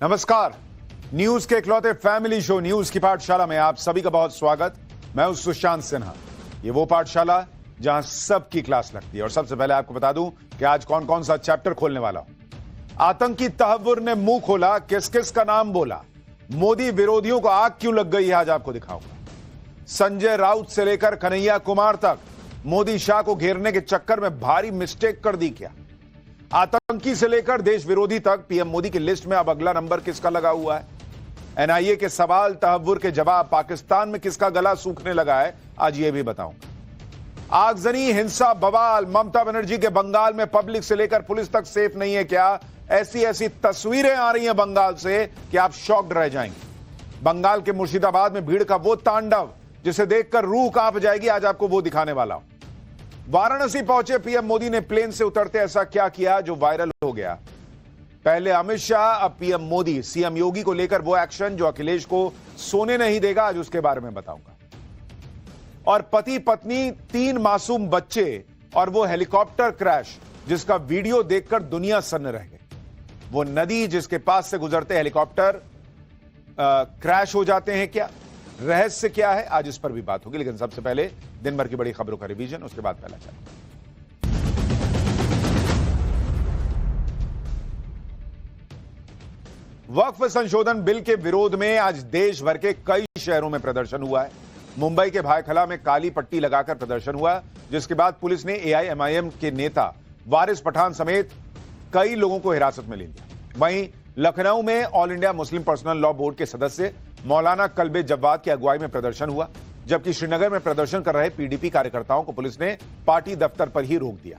नमस्कार। न्यूज के इकलौते फैमिली शो न्यूज की पाठशाला में आप सभी का बहुत स्वागत। मैं हूं सुशांत सिन्हा। ये वो पाठशाला जहां सबकी क्लास लगती है। और सबसे पहले आपको बता दूं कि आज कौन कौन सा चैप्टर खोलने वाला हूं। आतंकी तहव्वुर ने मुंह खोला, किस किस का नाम बोला, मोदी विरोधियों को आग क्यों लग गई, आज आपको दिखाऊंगा। संजय राउत से लेकर कन्हैया कुमार तक मोदी शाह को घेरने के चक्कर में भारी मिस्टेक कर दी क्या। आतंकी से लेकर देश विरोधी तक पीएम मोदी की लिस्ट में अब अगला नंबर किसका लगा हुआ है। एनआईए के सवाल, तहव्वुर के जवाब, पाकिस्तान में किसका गला सूखने लगा है, आज यह भी बताऊंगा। आगजनी, हिंसा, बवाल, ममता बनर्जी के बंगाल में पब्लिक से लेकर पुलिस तक सेफ नहीं है क्या। ऐसी ऐसी तस्वीरें आ रही हैं बंगाल से कि आप शॉक्ड रह जाएंगे। बंगाल के मुर्शिदाबाद में भीड़ का वो तांडव जिसे देखकर रूह कांप जाएगी, आज आपको वो दिखाने वाला हूं। वाराणसी पहुंचे पीएम मोदी ने प्लेन से उतरते ऐसा क्या किया जो वायरल हो गया। पहले अमित शाह, अब पीएम मोदी। सीएम योगी को लेकर वो एक्शन जो अखिलेश को सोने नहीं देगा, आज उसके बारे में बताऊंगा। और पति पत्नी, 3 मासूम बच्चे और वो हेलीकॉप्टर क्रैश जिसका वीडियो देखकर दुनिया सन्न रह गई। वो नदी जिसके पास से गुजरते हेलीकॉप्टर क्रैश हो जाते हैं क्या, रहस्य क्या है, आज इस पर भी बात होगी। लेकिन सबसे पहले दिन भर की बड़ी खबरों का रिवीजन, उसके बाद पहला चैप्टर। वक्फ संशोधन बिल के विरोध में आज देश भर के कई शहरों में प्रदर्शन हुआ है। मुंबई के भायखला में काली पट्टी लगाकर प्रदर्शन हुआ, जिसके बाद पुलिस ने एआईएमआईएम के नेता वारिस पठान समेत कई लोगों को हिरासत में ले लिया। वहीं लखनऊ में all India Muslim personal law board के सदस्य मौलाना कल्बे जव्वाद की अगुवाई में प्रदर्शन हुआ, जबकि श्रीनगर में प्रदर्शन कर रहे पीडीपी कार्यकर्ताओं को पुलिस ने पार्टी दफ्तर पर ही रोक दिया।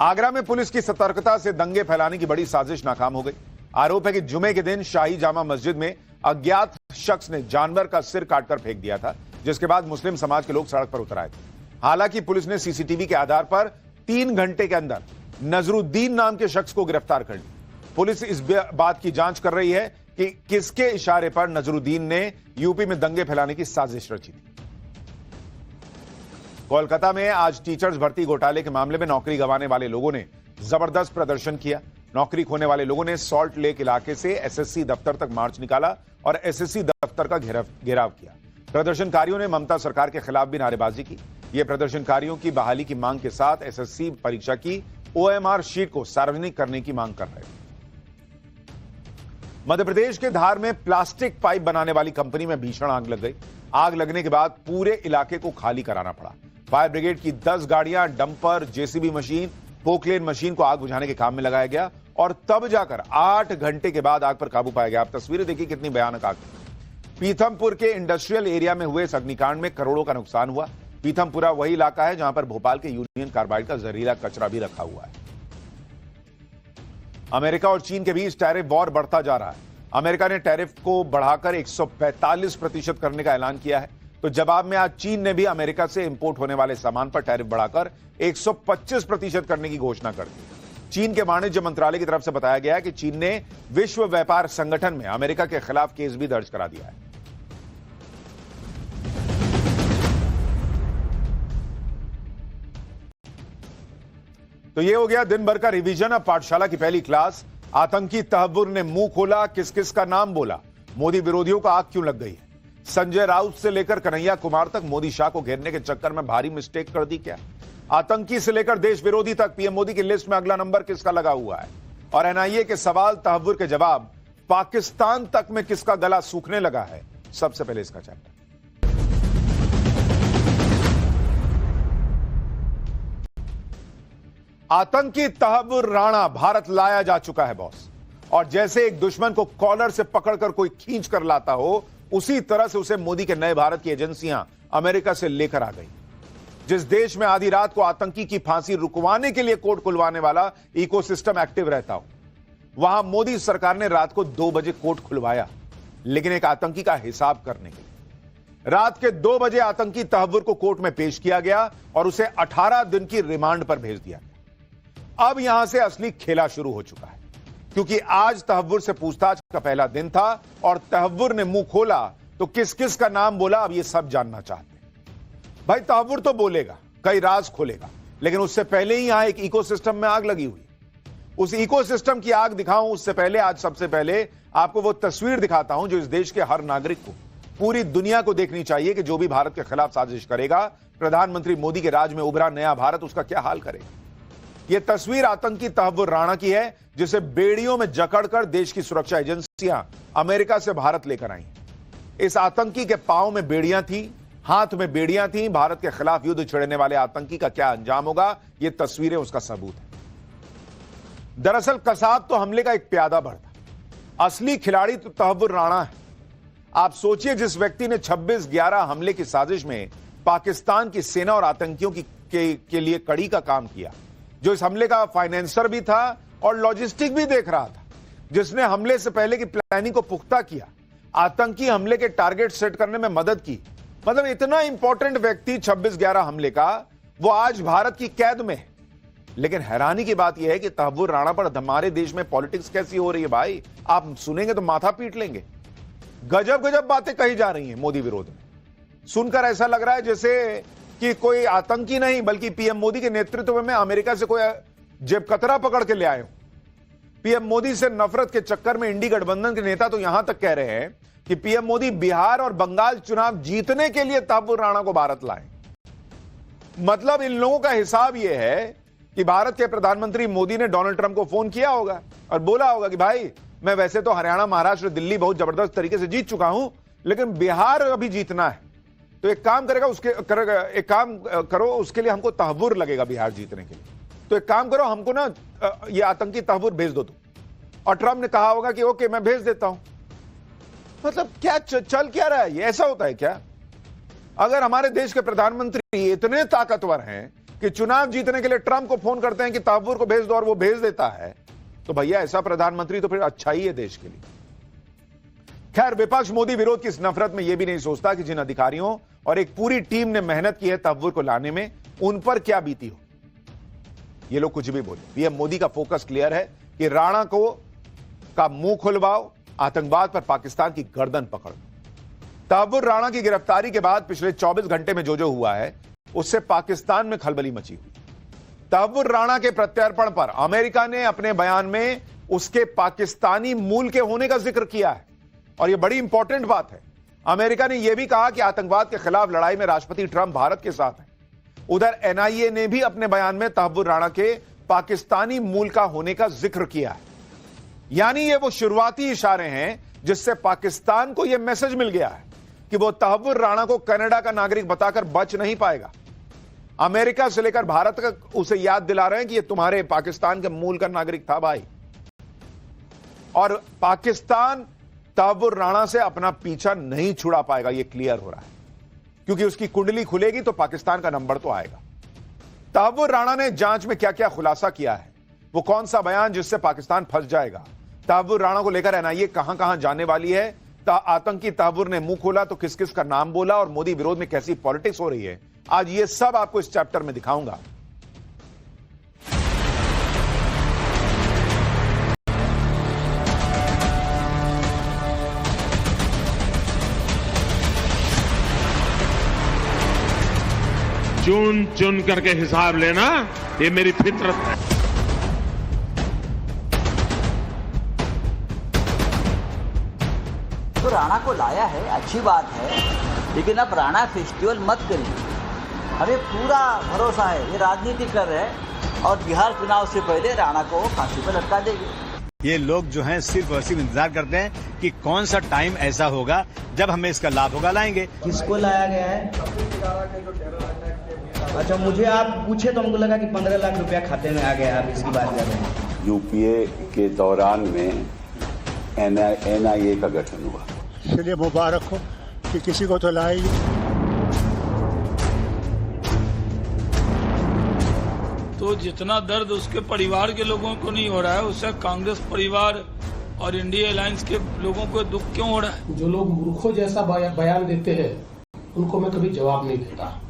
आगरा में पुलिस की सतर्कता से दंगे फैलाने की बड़ी साजिश नाकाम हो गई। आरोप है कि जुमे के दिन शाही जामा मस्जिद में अज्ञात शख्स ने जानवर का सिर काटकर फेंक दिया था, जिसके बाद मुस्लिम समाज के लोग सड़क पर उतर आए थे। हालांकि पुलिस ने सीसीटीवी के आधार पर 3 घंटे के अंदर नजरुद्दीन नाम के शख्स को गिरफ्तार कर लिया। पुलिस इस बात की जांच कर रही है कि किसके इशारे पर नजरुद्दीन ने यूपी में दंगे फैलाने की साजिश रची थी। कोलकाता में आज टीचर्स भर्ती घोटाले के मामले में नौकरी गंवाने वाले लोगों ने जबरदस्त प्रदर्शन किया। नौकरी खोने वाले लोगों ने सॉल्ट लेक इलाके से एसएससी दफ्तर तक मार्च निकाला और एसएससी दफ्तर का घेराव किया। प्रदर्शनकारियों ने ममता सरकार के खिलाफ भी नारेबाजी की। ये प्रदर्शनकारियों की बहाली की मांग के साथ एसएससी परीक्षा की ओएमआर शीट को सार्वजनिक करने की मांग कर रहे थे। मध्य प्रदेश के धार में प्लास्टिक पाइप बनाने वाली कंपनी में भीषण आग लग गई। आग लगने के बाद पूरे इलाके को खाली कराना पड़ा। फायर ब्रिगेड की 10 गाड़ियां, dumper, JCB machine, Poclain machine को आग बुझाने के काम में लगाया गया और तब जाकर 8 घंटे के बाद आग पर काबू पाया गया। आप तस्वीरें देखिए कितनी भयानक आग। पीथमपुर के इंडस्ट्रियल एरिया में हुए इस अग्निकांड में करोड़ों का नुकसान हुआ। पीथमपुरा वही इलाका है जहां पर भोपाल के यूनियन कार्बाइड का जहरीला कचरा भी रखा हुआ है। अमेरिका और चीन के बीच टैरिफ वॉर बढ़ता जा रहा है। अमेरिका ने टैरिफ को बढ़ाकर 145% करने का ऐलान किया है, तो जवाब में आज चीन ने भी अमेरिका से इंपोर्ट होने वाले सामान पर टैरिफ बढ़ाकर 125% करने की घोषणा कर दी। चीन के वाणिज्य मंत्रालय की तरफ से बताया गया है कि चीन ने विश्व व्यापार संगठन में अमेरिका के खिलाफ केस भी दर्ज करा दिया है। तो ये हो गया दिन भर का रिवीजन। अब पाठशाला की पहली क्लास। आतंकी तहव्वुर ने मुंह खोला, किस किस का नाम बोला, मोदी विरोधियों को आग क्यों लग गई है। संजय राउत से लेकर कन्हैया कुमार तक मोदी शाह को घेरने के चक्कर में भारी मिस्टेक कर दी क्या। आतंकी से लेकर देश विरोधी तक पीएम मोदी की लिस्ट में अगला नंबर किसका लगा हुआ है। और एनआईए के सवाल, तहव्वुर के जवाब, पाकिस्तान तक में किसका गला सूखने लगा है। सबसे पहले इसका चैप्टर। आतंकी तहव्वुर राणा भारत लाया जा चुका है बॉस। और जैसे एक दुश्मन को कॉलर से पकड़कर कोई खींच कर लाता हो, उसी तरह से उसे मोदी के नए भारत की एजेंसियां अमेरिका से लेकर आ गई। जिस देश में आधी रात को आतंकी की फांसी रुकवाने के लिए कोर्ट खुलवाने वाला इकोसिस्टम एक्टिव रहता हो, वहां मोदी सरकार ने रात को 2 बजे कोर्ट खुलवाया, लेकिन एक आतंकी का हिसाब करने के लिए। रात के 2 बजे आतंकी तहव्वुर को कोर्ट में पेश किया गया और उसे 18 दिन की रिमांड पर भेज दिया गया। अब यहां से असली खेला शुरू हो चुका है, क्योंकि आज तहव्वुर से पूछताछ का पहला दिन था और तहव्वुर ने मुंह खोला तो किस किस का नाम बोला, अब ये सब जानना चाहते हैं। भाई तहव्वुर तो बोलेगा, कई राज खोलेगा, लेकिन उससे पहले ही यहां एक इकोसिस्टम में आग लगी हुई। उस इकोसिस्टम की आग दिखाऊं उससे पहले आज सबसे पहले आपको वो तस्वीर दिखाता हूं जो इस देश के हर नागरिक को, पूरी दुनिया को देखनी चाहिए कि जो भी भारत के खिलाफ साजिश करेगा, प्रधानमंत्री मोदी के राज में उभरा नया भारत उसका क्या हाल करेगा। यह तस्वीर आतंकी तहव्वुर राणा की है, जिसे बेड़ियों में जकड़कर देश की सुरक्षा एजेंसियां अमेरिका से भारत लेकर आई। इस आतंकी के पांव में बेड़ियां थी, हाथ में बेड़ियां थी। भारत के खिलाफ युद्ध छेड़ने वाले आतंकी का क्या अंजाम होगा, ये तस्वीरें उसका सबूत है। दरअसल कसाब तो हमले का एक प्यादा भर था, असली खिलाड़ी तो तहव्वुर राणा है। आप सोचिए, जिस व्यक्ति ने 26/11 हमले की साजिश में पाकिस्तान की सेना और आतंकियों के लिए कड़ी का काम किया, जो इस हमले का फाइनेंसर भी था और लॉजिस्टिक भी देख रहा था, जिसने हमले से पहले की प्लानिंग को पुख्ता किया, आतंकी हमले के टारगेट सेट करने में मदद की। मतलब इतना इंपॉर्टेंट व्यक्ति 26/11 हमले का, वो आज भारत की कैद में है। लेकिन हैरानी की बात यह है कि तहव्वुर राणा पर हमारे देश में पॉलिटिक्स कैसी हो रही है भाई, आप सुनेंगे तो माथा पीट लेंगे। गजब गजब बातें कही जा रही हैं मोदी विरोध में। सुनकर ऐसा लग रहा है जैसे कि कोई आतंकी नहीं बल्कि पीएम मोदी के नेतृत्व में अमेरिका से कोई जेब कतरा पकड़ के ले आए हो। पीएम मोदी से नफरत के चक्कर में इंडी गठबंधन के नेता तो यहां तक कह रहे हैं कि पीएम मोदी बिहार और बंगाल चुनाव जीतने के लिए तहव्वुर राणा को भारत लाए। मतलब इन लोगों का हिसाब यह है कि भारत के प्रधानमंत्री मोदी ने डोनाल्ड ट्रंप को फोन किया होगा और बोला होगा कि भाई मैं वैसे तो हरियाणा, महाराष्ट्र, दिल्ली बहुत जबरदस्त तरीके से जीत चुका हूं, लेकिन बिहार अभी जीतना है, तो एक काम करो उसके लिए हमको तहव्वुर लगेगा बिहार जीतने के लिए, तो एक काम करो हमको ना ये आतंकी तहव्वुर भेज दो तुम। और ट्रंप ने कहा होगा कि ओके मैं भेज देता हूं। मतलब क्या चल क्या रहा है, ये ऐसा होता है क्या? अगर हमारे देश के प्रधानमंत्री इतने ताकतवर हैं कि चुनाव जीतने के लिए ट्रंप को फोन करते हैं कि तहव्वुर को भेज दो और वो भेज देता है, तो भैया ऐसा प्रधानमंत्री तो फिर अच्छा ही है देश के लिए। खैर, विपक्ष मोदी विरोध की इस नफरत में यह भी नहीं सोचता कि जिन अधिकारियों और एक पूरी टीम ने मेहनत की है तहव्वुर को लाने में, उन पर क्या बीती हो। ये लोग कुछ भी बोले, पीएम मोदी का फोकस क्लियर है कि राणा का मुंह खुलवाओ, आतंकवाद पर पाकिस्तान की गर्दन पकड़ो। तहव्वुर राणा की गिरफ्तारी के बाद पिछले 24 घंटे में जो हुआ है उससे पाकिस्तान में खलबली मची हुई। तहव्वुर राणा के प्रत्यर्पण पर अमेरिका ने अपने बयान में उसके पाकिस्तानी मूल के होने का जिक्र किया है, और यह बड़ी इंपॉर्टेंट बात है। अमेरिका ने यह भी कहा कि आतंकवाद के खिलाफ लड़ाई में राष्ट्रपति ट्रंप भारत के साथ है। उधर एनआईए ने भी अपने बयान में तहव्वुर राणा के पाकिस्तानी मूल का होने का जिक्र किया है। यानी ये वो शुरुआती इशारे हैं जिससे पाकिस्तान को यह मैसेज मिल गया है कि वो तहव्वुर राणा को कनाडा का नागरिक बताकर बच नहीं पाएगा। अमेरिका से लेकर भारत तक उसे याद दिला रहे हैं कि ये तुम्हारे पाकिस्तान के मूल का नागरिक था भाई। और पाकिस्तान तहव्वुर राणा से अपना पीछा नहीं छुड़ा पाएगा, यह क्लियर हो रहा है, क्योंकि उसकी कुंडली खुलेगी तो पाकिस्तान का नंबर तो आएगा। तहव्वुर राणा ने जांच में क्या क्या खुलासा किया है, वो कौन सा बयान जिससे पाकिस्तान फंस जाएगा, तहव्वुर राणा को लेकर एनआईए कहां कहां जाने वाली है, आतंकी तहव्वुर ने मुंह खोला तो किस किस का नाम बोला, और मोदी विरोध में कैसी पॉलिटिक्स हो रही है, आज ये सब आपको इस चैप्टर में दिखाऊंगा। चुन चुन करके हिसाब लेना, ये मेरी फितरत है। तो राणा को लाया है, अच्छी बात है, लेकिन अब राणा फेस्टिवल मत करिए। हमें पूरा भरोसा है ये राजनीति कर रहे हैं और बिहार चुनाव से पहले राणा को फांसी पर लटका देंगे। ये लोग जो हैं सिर्फ और सिर्फ इंतजार करते हैं कि कौन सा टाइम ऐसा होगा जब हमें इसका लाभ होगा, लाएंगे। किसको लाया गया है? अच्छा, मुझे आप पूछे तो हमको लगा कि 15 लाख रुपया खाते में आ गया, आप इसकी बात कर रहे हैं। यूपीए के दौरान में एनआईए का गठन हुआ। इसलिए मुबारक हो कि किसी को तो लाई। तो जितना दर्द उसके परिवार के लोगों को नहीं हो रहा है, उससे कांग्रेस परिवार और इंडिया अलायंस के लोगों को दुख क्यों हो रहा है? जो लोग मूर्खों जैसा बयान देते हैं उनको मैं कभी जवाब नहीं देता।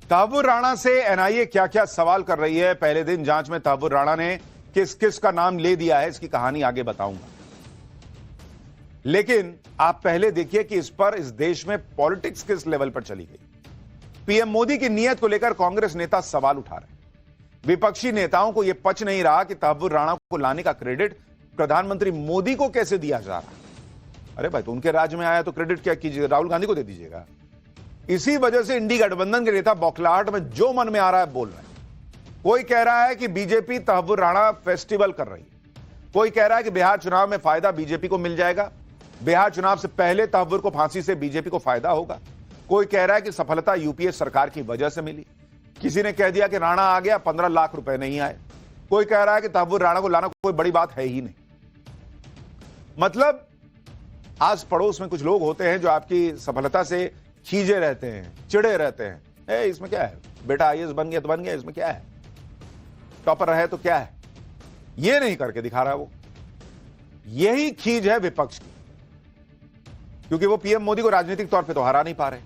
तहव्वुर राणा से एनआईए क्या क्या सवाल कर रही है, पहले दिन जांच में तहव्वुर राणा ने किस किस का नाम ले दिया है, इसकी कहानी आगे बताऊंगा। लेकिन आप पहले देखिए कि इस देश में पॉलिटिक्स किस लेवल पर चली गई। पीएम मोदी की नीयत को लेकर कांग्रेस नेता सवाल उठा रहे हैं। विपक्षी नेताओं को यह पच नहीं रहा कि तहव्वुर राणा को लाने का क्रेडिट प्रधानमंत्री मोदी को कैसे दिया जा रहा है। अरे भाई, तो उनके राज्य में आया तो क्रेडिट क्या कीजिएगा, राहुल गांधी को दे दीजिएगा। इसी वजह से इंडी गठबंधन के नेता बौखलाहट में जो मन में आ रहा है बोल रहे हैं। कोई कह रहा है कि बीजेपी तहव्वुर राणा फेस्टिवल कर रही है, कोई कह रहा है कि बिहार चुनाव में फायदा बीजेपी को मिल जाएगा, बिहार चुनाव से पहले तहव्वुर को फांसी से बीजेपी को फायदा होगा, कोई कह रहा है कि सफलता यूपीए सरकार की वजह से मिली, किसी ने कह दिया कि राणा आ गया 15 लाख रुपए नहीं आए, कोई कह रहा है कि तहव्वुर राणा को लाना कोई बड़ी बात है ही नहीं। मतलब आस पड़ोस में कुछ लोग होते हैं जो आपकी सफलता से खींचे रहते हैं, चिड़े रहते हैं। इसमें क्या है, बेटा आईएएस बन गया तो बन गया, इसमें क्या है, टॉपर रहे तो क्या है, ये नहीं करके दिखा रहा वो। यही खींच है विपक्ष की, क्योंकि वो पीएम मोदी को राजनीतिक तौर पे तो हरा नहीं पा रहे।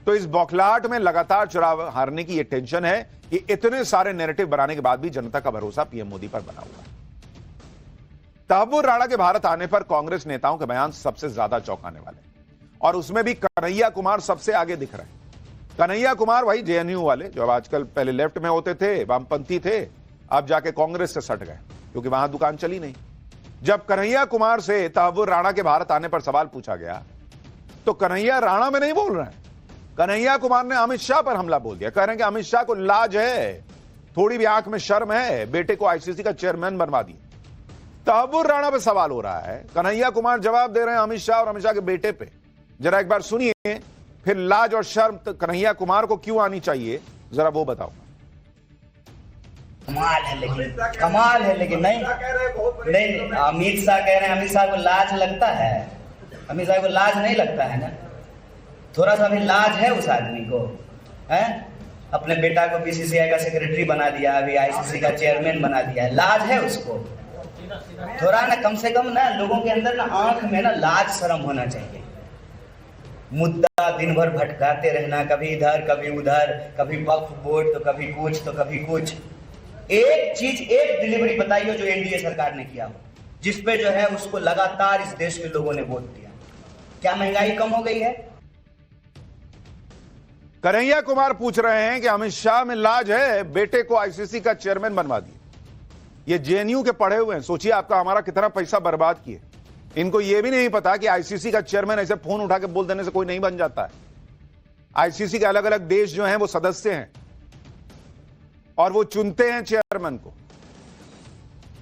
तो इस बौखलाहट में लगातार चुनाव हारने की ये टेंशन है कि इतने सारे नैरेटिव बनाने के बाद भी जनता का भरोसा पीएम मोदी पर बना हुआ है। तहव्वुर राणा के भारत आने पर कांग्रेस नेताओं के बयान सबसे ज्यादा चौंकाने वाले, और उसमें भी कन्हैया कुमार सबसे आगे दिख रहे हैं। कन्हैया कुमार वही जेएनयू वाले जो अब आजकल पहले लेफ्ट में होते थे, वामपंथी थे, अब जाके कांग्रेस से सट गए क्योंकि वहां दुकान चली नहीं। जब कन्हैया कुमार से तहव्वुर राणा के भारत आने पर सवाल पूछा गया तो कन्हैया राणा में नहीं बोल रहे हैं, कन्हैया कुमार ने अमित शाह पर हमला बोल दिया। कह रहे हैं कि अमित शाह को लाज है, थोड़ी भी आंख में शर्म है, बेटे को आईसीसी का चेयरमैन बनवा दिया। तहव्वुर राणा पे सवाल हो रहा है, कन्हैया कुमार जवाब दे रहे हैं अमित शाह और अमित शाह के बेटे पे। जरा एक बार सुनिए, फिर लाज और शर्म कन्हैया कुमार को क्यों आनी चाहिए, जरा वो बताओ। कमाल है लेकिन नहीं अमित शाह कह रहे हैं, अमित शाह को लाज लगता है, अमित शाह को लाज नहीं लगता है ना, थोड़ा सा भी लाज है उस आदमी को, है? अपने बेटा को बीसीसीआई का सेक्रेटरी बना दिया, अभी आईसीसी का चेयरमैन बना दिया है, लाज है उसको। थोड़ा ना कम से कम ना लोगों के अंदर ना आंख में ना लाज शर्म होना चाहिए। मुद्दा दिन भर भटकाते रहना, कभी इधर कभी उधर, कभी वक्फ बोर्ड तो कभी कुछ तो कभी कुछ। एक चीज, एक डिलीवरी बताइए जो एनडीए सरकार ने किया हो, जिसपे जो है उसको लगातार इस देश के लोगों ने वोट दिया। क्या महंगाई कम हो गई है? कन्हैया कुमार पूछ रहे हैं कि अमित शाह में लाज है, बेटे को आईसीसी का चेयरमैन बनवा दिया। ये जेएनयू के पढ़े हुए हैं, सोचिए आपका हमारा कितना पैसा बर्बाद किए। इनको यह भी नहीं पता कि आईसीसी का चेयरमैन ऐसे फोन उठा के बोल देने से कोई नहीं बन जाता है। आईसीसी के अलग अलग देश जो हैं वो सदस्य हैं और वो चुनते हैं चेयरमैन को।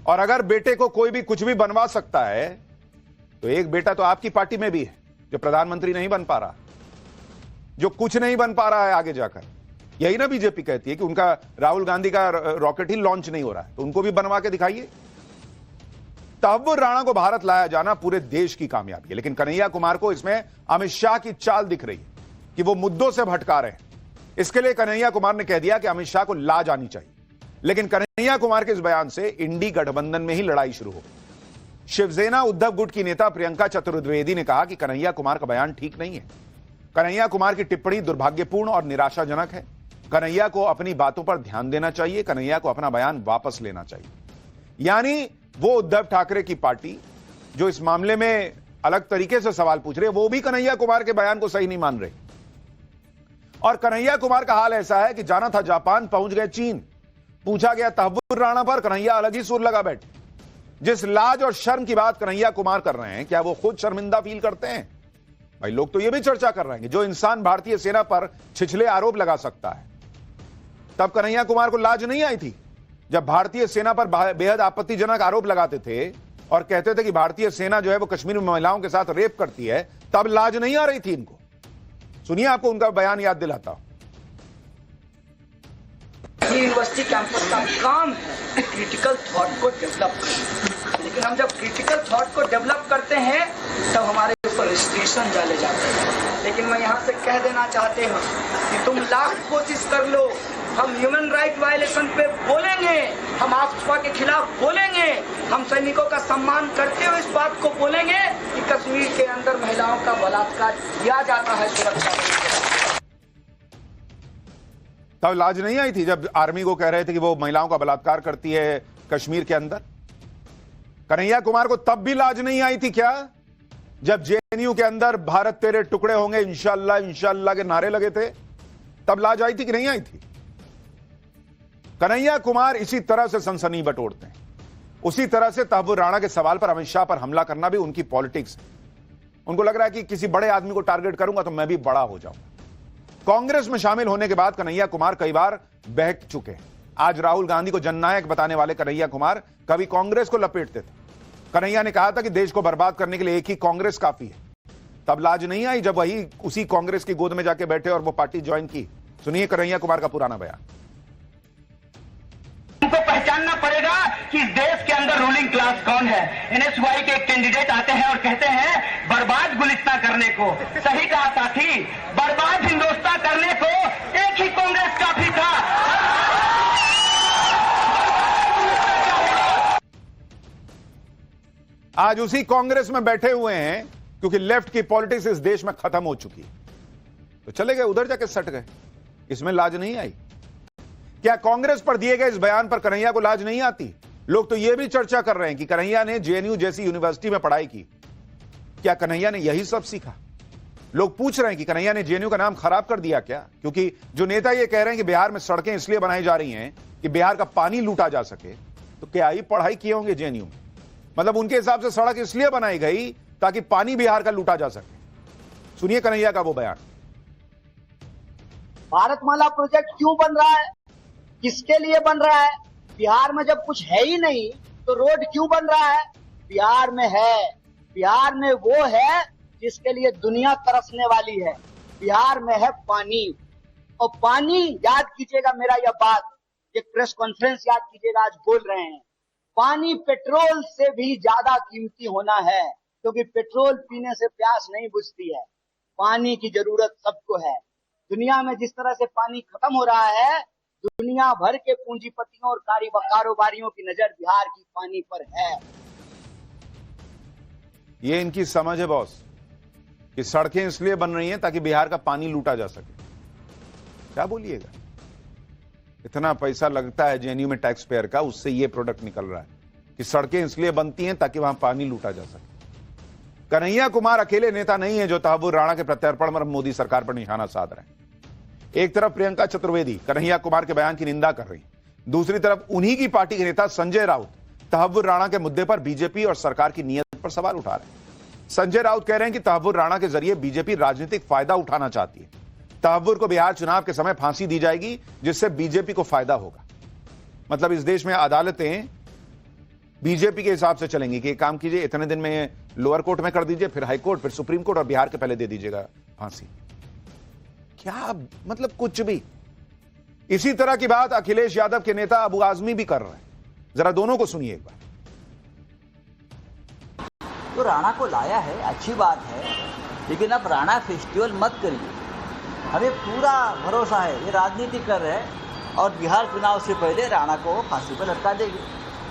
और अगर बेटे को कोई भी कुछ भी बनवा सकता है तो एक बेटा तो आपकी पार्टी में भी है जो प्रधानमंत्री नहीं बन पा रहा, जो कुछ नहीं बन पा रहा है आगे जाकर। यही ना बीजेपी कहती है कि उनका राहुल गांधी का रॉकेट ही लॉन्च नहीं हो रहा है, तो उनको भी बनवा के दिखाइए। तहव्वुर राणा को भारत लाया जाना पूरे देश की कामयाबी है, लेकिन कन्हैया कुमार को इसमें अमित शाह की चाल दिख रही है कि वो मुद्दों से भटका रहे हैं। इसके लिए कन्हैया कुमार ने कह दिया कि अमित शाह को लाज आनी चाहिए। लेकिन कन्हैया कुमार के इस बयान से इंडी गठबंधन में ही लड़ाई शुरू हो गई। शिवसेना उद्धव गुट की नेता प्रियंका चतुर्वेदी ने कहा कि कन्हैया कुमार का बयान ठीक नहीं है। कन्हैया कुमार की टिप्पणी दुर्भाग्यपूर्ण और निराशाजनक है। कन्हैया को अपनी बातों पर ध्यान देना चाहिए, कन्हैया को अपना बयान वापस लेना चाहिए। यानी वो उद्धव ठाकरे की पार्टी जो इस मामले में अलग तरीके से सवाल पूछ रहे, वो भी कन्हैया कुमार के बयान को सही नहीं मान रहे। और कन्हैया कुमार का हाल ऐसा है कि जाना था जापान, पहुंच गए चीन। पूछा गया तहव्वुर राणा पर, कन्हैया अलग ही सुर लगा बैठे। जिस लाज और शर्म की बात कन्हैया कुमार कर रहे हैं, क्या वो खुद शर्मिंदा फील करते हैं? भाई लोग तो ये भी चर्चा कर रहे हैं कि जो इंसान भारतीय सेना पर छिछले आरोप लगा सकता है, तब कन्हैया कुमार को लाज नहीं आई थी जब भारतीय सेना पर बेहद आपत्तिजनक आरोप लगाते थे और कहते थे कि भारतीय सेना जो है वो कश्मीर में महिलाओं के साथ रेप करती है, तब लाज नहीं आ रही थी इनको। सुनिए, आपको उनका बयान याद दिलाता हूं। यूनिवर्सिटी कैंपस का काम है क्रिटिकल थॉट को डेवलप करना, लेकिन हम जब क्रिटिकल थॉट को डेवलप करते हैं तब हमारे ऊपर रिस्ट्रिक्शन डाले जाते हैं। लेकिन मैं यहाँ से कह देना चाहते हूँ कि तुम लाख कोशिश कर लो, हम ह्यूमन राइट वायलेशन पे बोलेंगे, हम आफ्सपा के खिलाफ बोलेंगे, हम सैनिकों का सम्मान करते हुए इस बात को बोलेंगे कि कश्मीर के अंदर महिलाओं का बलात्कार किया जाता है सुरक्षा। तब लाज नहीं आई थी जब आर्मी को कह रहे थे कि वो महिलाओं का बलात्कार करती है कश्मीर के अंदर? कन्हैया कुमार को तब भी लाज नहीं आई थी क्या जब जेएनयू के अंदर भारत तेरे टुकड़े होंगे इंशाअल्लाह इंशाअल्लाह के नारे लगे थे, तब लाज आई थी कि नहीं आई थी? कन्हैया कुमार इसी तरह से सनसनी बटोरते हैं। उसी तरह से तहव्वुर राणा के सवाल पर अमित शाह पर हमला करना भी उनकी पॉलिटिक्स है। उनको लग रहा है कि किसी बड़े आदमी को टारगेट करूंगा तो मैं भी बड़ा हो जाऊंगा। कांग्रेस में शामिल होने के बाद कन्हैया कुमार कई बार बहक चुके हैं। आज राहुल गांधी को जननायक बताने वाले कन्हैया कुमार कभी कांग्रेस को लपेटते थे। कन्हैया ने कहा था कि देश को बर्बाद करने के लिए एक ही कांग्रेस काफी है। तब लाज नहीं आई जब वही उसी कांग्रेस की गोद में जाके बैठे और वो पार्टी ज्वाइन की। सुनिए कन्हैया कुमार का पुराना बयान। उनको पहचानना पड़ेगा कि देश के अंदर रूलिंग क्लास कौन है। एनएसवाई के एक कैंडिडेट आते हैं और कहते हैं बर्बाद गुलिस्तान करने को। सही कहा साथी, बर्बाद हिंदुस्तान करने को एक ही कांग्रेस काफी था। आज उसी कांग्रेस में बैठे हुए हैं क्योंकि लेफ्ट की पॉलिटिक्स इस देश में खत्म हो चुकी है, तो चले गए उधर जाके सट गए। इसमें लाज नहीं आई। क्या कांग्रेस पर दिए गए इस बयान पर कन्हैया को लाज नहीं आती? लोग तो यह भी चर्चा कर रहे हैं कि कन्हैया ने जेएनयू जैसी यूनिवर्सिटी में पढ़ाई की। क्या कन्हैया ने यही सब सीखा? लोग पूछ रहे हैं कि कन्हैया ने जेएनयू का नाम खराब कर दिया क्या? क्योंकि जो नेता ये कह रहे हैं कि बिहार में सड़कें इसलिए बनाई जा रही हैं कि बिहार का पानी लूटा जा सके, तो क्या ही पढ़ाई किए होंगे जेएनयू में? मतलब उनके हिसाब से सड़क इसलिए बनाई गई ताकि पानी बिहार का लूटा जा सके। सुनिए कन्हैया का वो बयान। भारतमाला प्रोजेक्ट क्यों बन रहा है, किसके लिए बन रहा है? बिहार में जब कुछ है ही नहीं तो रोड क्यों बन रहा है? बिहार में है, बिहार में वो है जिसके लिए दुनिया तरसने वाली है। बिहार में है पानी, और पानी याद कीजिएगा मेरा यह बात, एक प्रेस कॉन्फ्रेंस याद कीजिएगा, आज बोल रहे हैं पानी पेट्रोल से भी ज्यादा कीमती होना है, क्योंकि पेट्रोल पीने से प्यास नहीं बुझती है। पानी की जरूरत सबको है। दुनिया में जिस तरह से पानी खत्म हो रहा है, दुनिया भर के पूंजीपतियों और कारोबारियों की नजर बिहार की पानी पर है। ये इनकी समझ है बॉस कि सड़कें इसलिए बन रही हैं ताकि बिहार का पानी लूटा जा सके। क्या बोलिएगा, इतना पैसा लगता है जेएनयू में टैक्स पेयर का, उससे ये प्रोडक्ट निकल रहा है कि सड़कें इसलिए बनती हैं ताकि वहां पानी लूटा जा सके। कन्हैया कुमार अकेले नेता नहीं है जो तहव्वुर राणा के प्रत्यर्पण पर मोदी सरकार पर निशाना साध रहे हैं। एक तरफ प्रियंका चतुर्वेदी कन्हैया कुमार के बयान की निंदा कर रही, दूसरी तरफ उन्हीं की पार्टी के नेता संजय राउत तहव्वुर राणा के मुद्दे पर बीजेपी और सरकार की नीयत पर सवाल उठा रहे हैं। संजय राउत कह रहे हैं कि तहव्वुर राणा के जरिए बीजेपी राजनीतिक फायदा उठाना चाहती है। तहव्वुर को बिहार चुनाव के समय फांसी दी जाएगी जिससे बीजेपी को फायदा होगा। मतलब इस देश में अदालतें बीजेपी के हिसाब से चलेंगी कि एक काम कीजिए, इतने दिन में लोअर कोर्ट में कर दीजिए, फिर हाई कोर्ट, फिर सुप्रीम कोर्ट, और बिहार के पहले दे दीजिएगा फांसी। क्या मतलब कुछ भी। इसी तरह की बात अखिलेश यादव के नेता अबू आजमी भी कर रहे हैं। जरा दोनों को सुनिए एक बार। तो राणा को लाया है, अच्छी बात है, लेकिन अब राणा फेस्टिवल मत करिए। हमें पूरा भरोसा है ये राजनीति कर रहे हैं और बिहार चुनाव से पहले राणा को फांसी पर लटका देंगे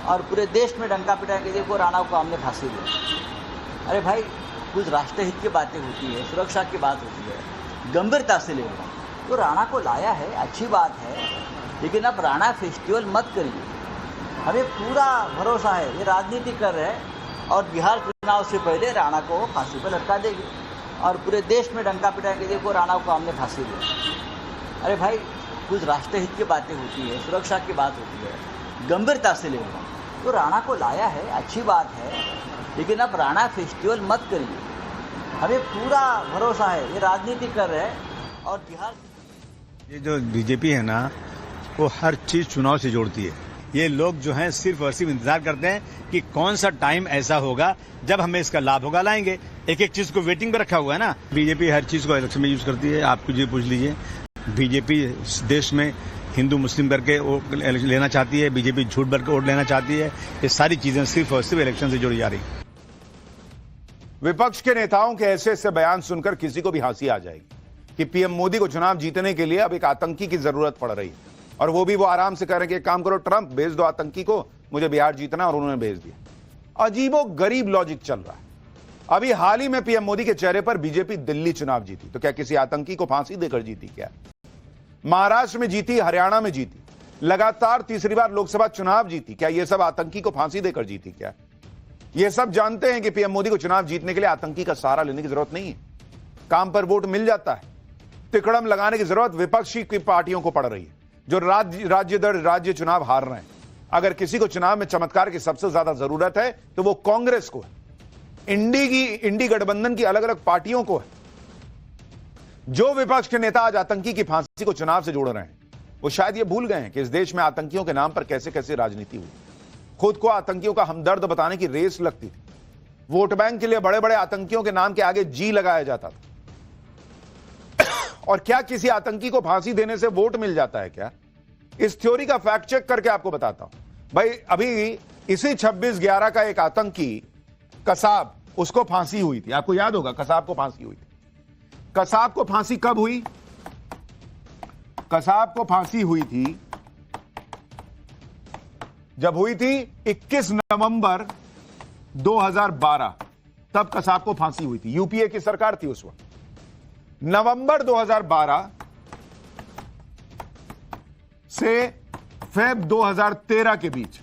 और पूरे देश में डंका पिटाएंगे, देखो राणा को हमने फांसी दी। अरे भाई, कुछ राष्ट्रहित की बातें होती है, सुरक्षा की बात होती है, गंभीरता से लेना। तो राणा को लाया है, अच्छी बात है, लेकिन अब राणा फेस्टिवल मत करिए। हमें पूरा भरोसा है ये राजनीति कर रहे हैं और बिहार चुनाव से पहले राणा को फांसी पर लटका देंगे और पूरे देश में डंका पिटाएंगे, देखो राणा को हमने फांसी दी। अरे भाई, कुछ राष्ट्रहित की बातें होती है, सुरक्षा की बात होती है, गंभीरता से लेना। तो राणा को लाया है, अच्छी बात है, लेकिन अब राणा फेस्टिवल मत करिए। हमें पूरा भरोसा है ये राजनीति कर रहे हैं और बिहार। ये जो बीजेपी है ना, वो हर चीज चुनाव से जोड़ती है। ये लोग जो हैं सिर्फ और सिर्फ इंतजार करते हैं कि कौन सा टाइम ऐसा होगा जब हमें इसका लाभ होगा, लाएंगे। एक एक चीज को वेटिंग पे रखा हुआ है ना। बीजेपी हर चीज को इलेक्शन में यूज करती है। आप कुछ पूछ लीजिए, बीजेपी देश में हिंदू मुस्लिम करके वोट लेना चाहती है, बीजेपी झूठ भर के वोट लेना चाहती है। ये सारी चीजें सिर्फ और सिर्फ इलेक्शन से जोड़ी जा रही है। विपक्ष के नेताओं के ऐसे ऐसे बयान सुनकर किसी को भी हंसी आ जाएगी कि पीएम मोदी को चुनाव जीतने के लिए अब एक आतंकी की जरूरत पड़ रही है, और वो भी वो आराम से कह रहे हैं कि एक काम करो ट्रंप, भेज दो आतंकी को, मुझे बिहार जीतना, और उन्होंने भेज दिया। अजीबो गरीब लॉजिक चल रहा है। अभी हाल ही में पीएम मोदी के चेहरे पर बीजेपी दिल्ली चुनाव जीती, तो क्या किसी आतंकी को फांसी देकर जीती? क्या महाराष्ट्र में जीती, हरियाणा में जीती, लगातार तीसरी बार लोकसभा चुनाव जीती, क्या यह सब आतंकी को फांसी देकर जीती? क्या ये सब जानते हैं कि पीएम मोदी को चुनाव जीतने के लिए आतंकी का सहारा लेने की जरूरत नहीं है। काम पर वोट मिल जाता है। तिकड़म लगाने की जरूरत विपक्षी की पार्टियों को पड़ रही है, जो राज्य दर राज्य चुनाव हार रहे हैं। अगर किसी को चुनाव में चमत्कार की सबसे ज्यादा जरूरत है तो वो कांग्रेस को है, इंडी गठबंधन की अलग अलग पार्टियों को है। जो विपक्ष के नेता आज आतंकी की फांसी को चुनाव से जोड़ रहे हैं, वो शायद ये भूल गए हैं कि इस देश में आतंकियों के नाम पर कैसे कैसे राजनीति हुई। खुद को आतंकियों का हमदर्द बताने की रेस लगती थी। वोट बैंक के लिए बड़े बड़े आतंकियों के नाम के आगे जी लगाया जाता था। और क्या किसी आतंकी को फांसी देने से वोट मिल जाता है क्या? इस थ्योरी का फैक्ट चेक करके आपको बताता हूं। भाई अभी इसी 26/11 का एक आतंकी कसाब, उसको फांसी हुई थी। आपको याद होगा कसाब को फांसी हुई थी। कसाब को फांसी कब हुई? कसाब को फांसी हुई थी जब हुई थी 21 नवंबर 2012। तब कसाब को फांसी हुई थी। यूपीए की सरकार थी उस वक्त। नवंबर 2012 से फेब 2013 के बीच,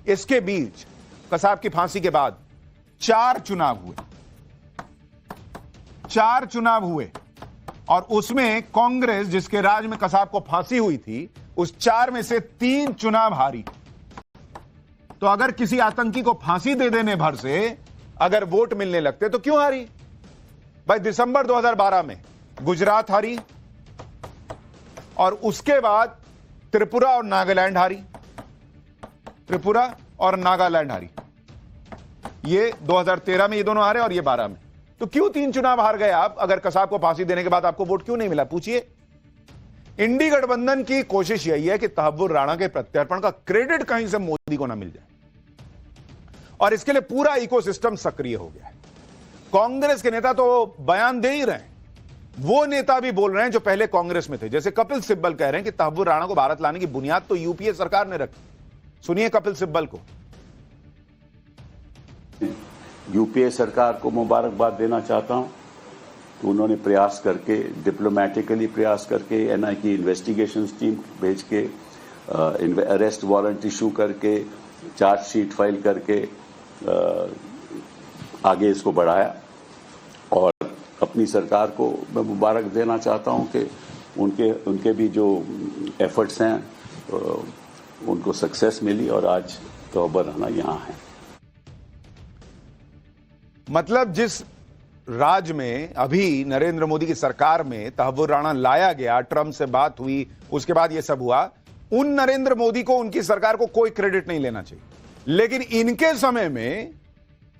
इसके बीच कसाब की फांसी के बाद 4 चुनाव हुए। 4 चुनाव हुए और उसमें कांग्रेस, जिसके राज में कसाब को फांसी हुई थी, उस 4 में से 3 चुनाव हारी। तो अगर किसी आतंकी को फांसी दे देने भर से अगर वोट मिलने लगते तो क्यों हारी? भाई दिसंबर 2012 में गुजरात हारी और उसके बाद त्रिपुरा और नागालैंड हारी। त्रिपुरा और नागालैंड हारी। ये 2013 में ये दोनों हारे और ये 12 में। तो क्यों 3 चुनाव हार गए आप? अगर कसाब को फांसी देने के बाद आपको वोट क्यों नहीं मिला? पूछिए। इंडी गठबंधन की कोशिश यही है कि तहव्वुर राणा के प्रत्यर्पण का क्रेडिट कहीं से मोदी को ना मिल जाए और इसके लिए पूरा इकोसिस्टम सक्रिय हो गया है। कांग्रेस के नेता तो बयान दे ही रहे हैं। वो नेता भी बोल रहे हैं जो पहले कांग्रेस में थे, जैसे कपिल सिब्बल कह रहे हैं कि तहव्वुर राणा को भारत लाने की बुनियाद तो यूपीए सरकार ने रखी। सुनिए कपिल सिब्बल को। यूपीए सरकार को मुबारकबाद देना चाहता हूं तो उन्होंने प्रयास करके, डिप्लोमेटिकली प्रयास करके, एनआई की इन्वेस्टिगेशन टीम भेज के, अरेस्ट वारंट इशू करके, चार्जशीट फाइल करके आगे इसको बढ़ाया और अपनी सरकार को मैं मुबारक देना चाहता हूं कि उनके भी जो एफर्ट्स हैं उनको सक्सेस मिली और आज तहव्वुर राणा यहां है। मतलब जिस राज्य में अभी नरेंद्र मोदी की सरकार में तहव्वुर राणा लाया गया, ट्रंप से बात हुई, उसके बाद यह सब हुआ, उन नरेंद्र मोदी को, उनकी सरकार को कोई क्रेडिट नहीं लेना चाहिए। लेकिन इनके समय में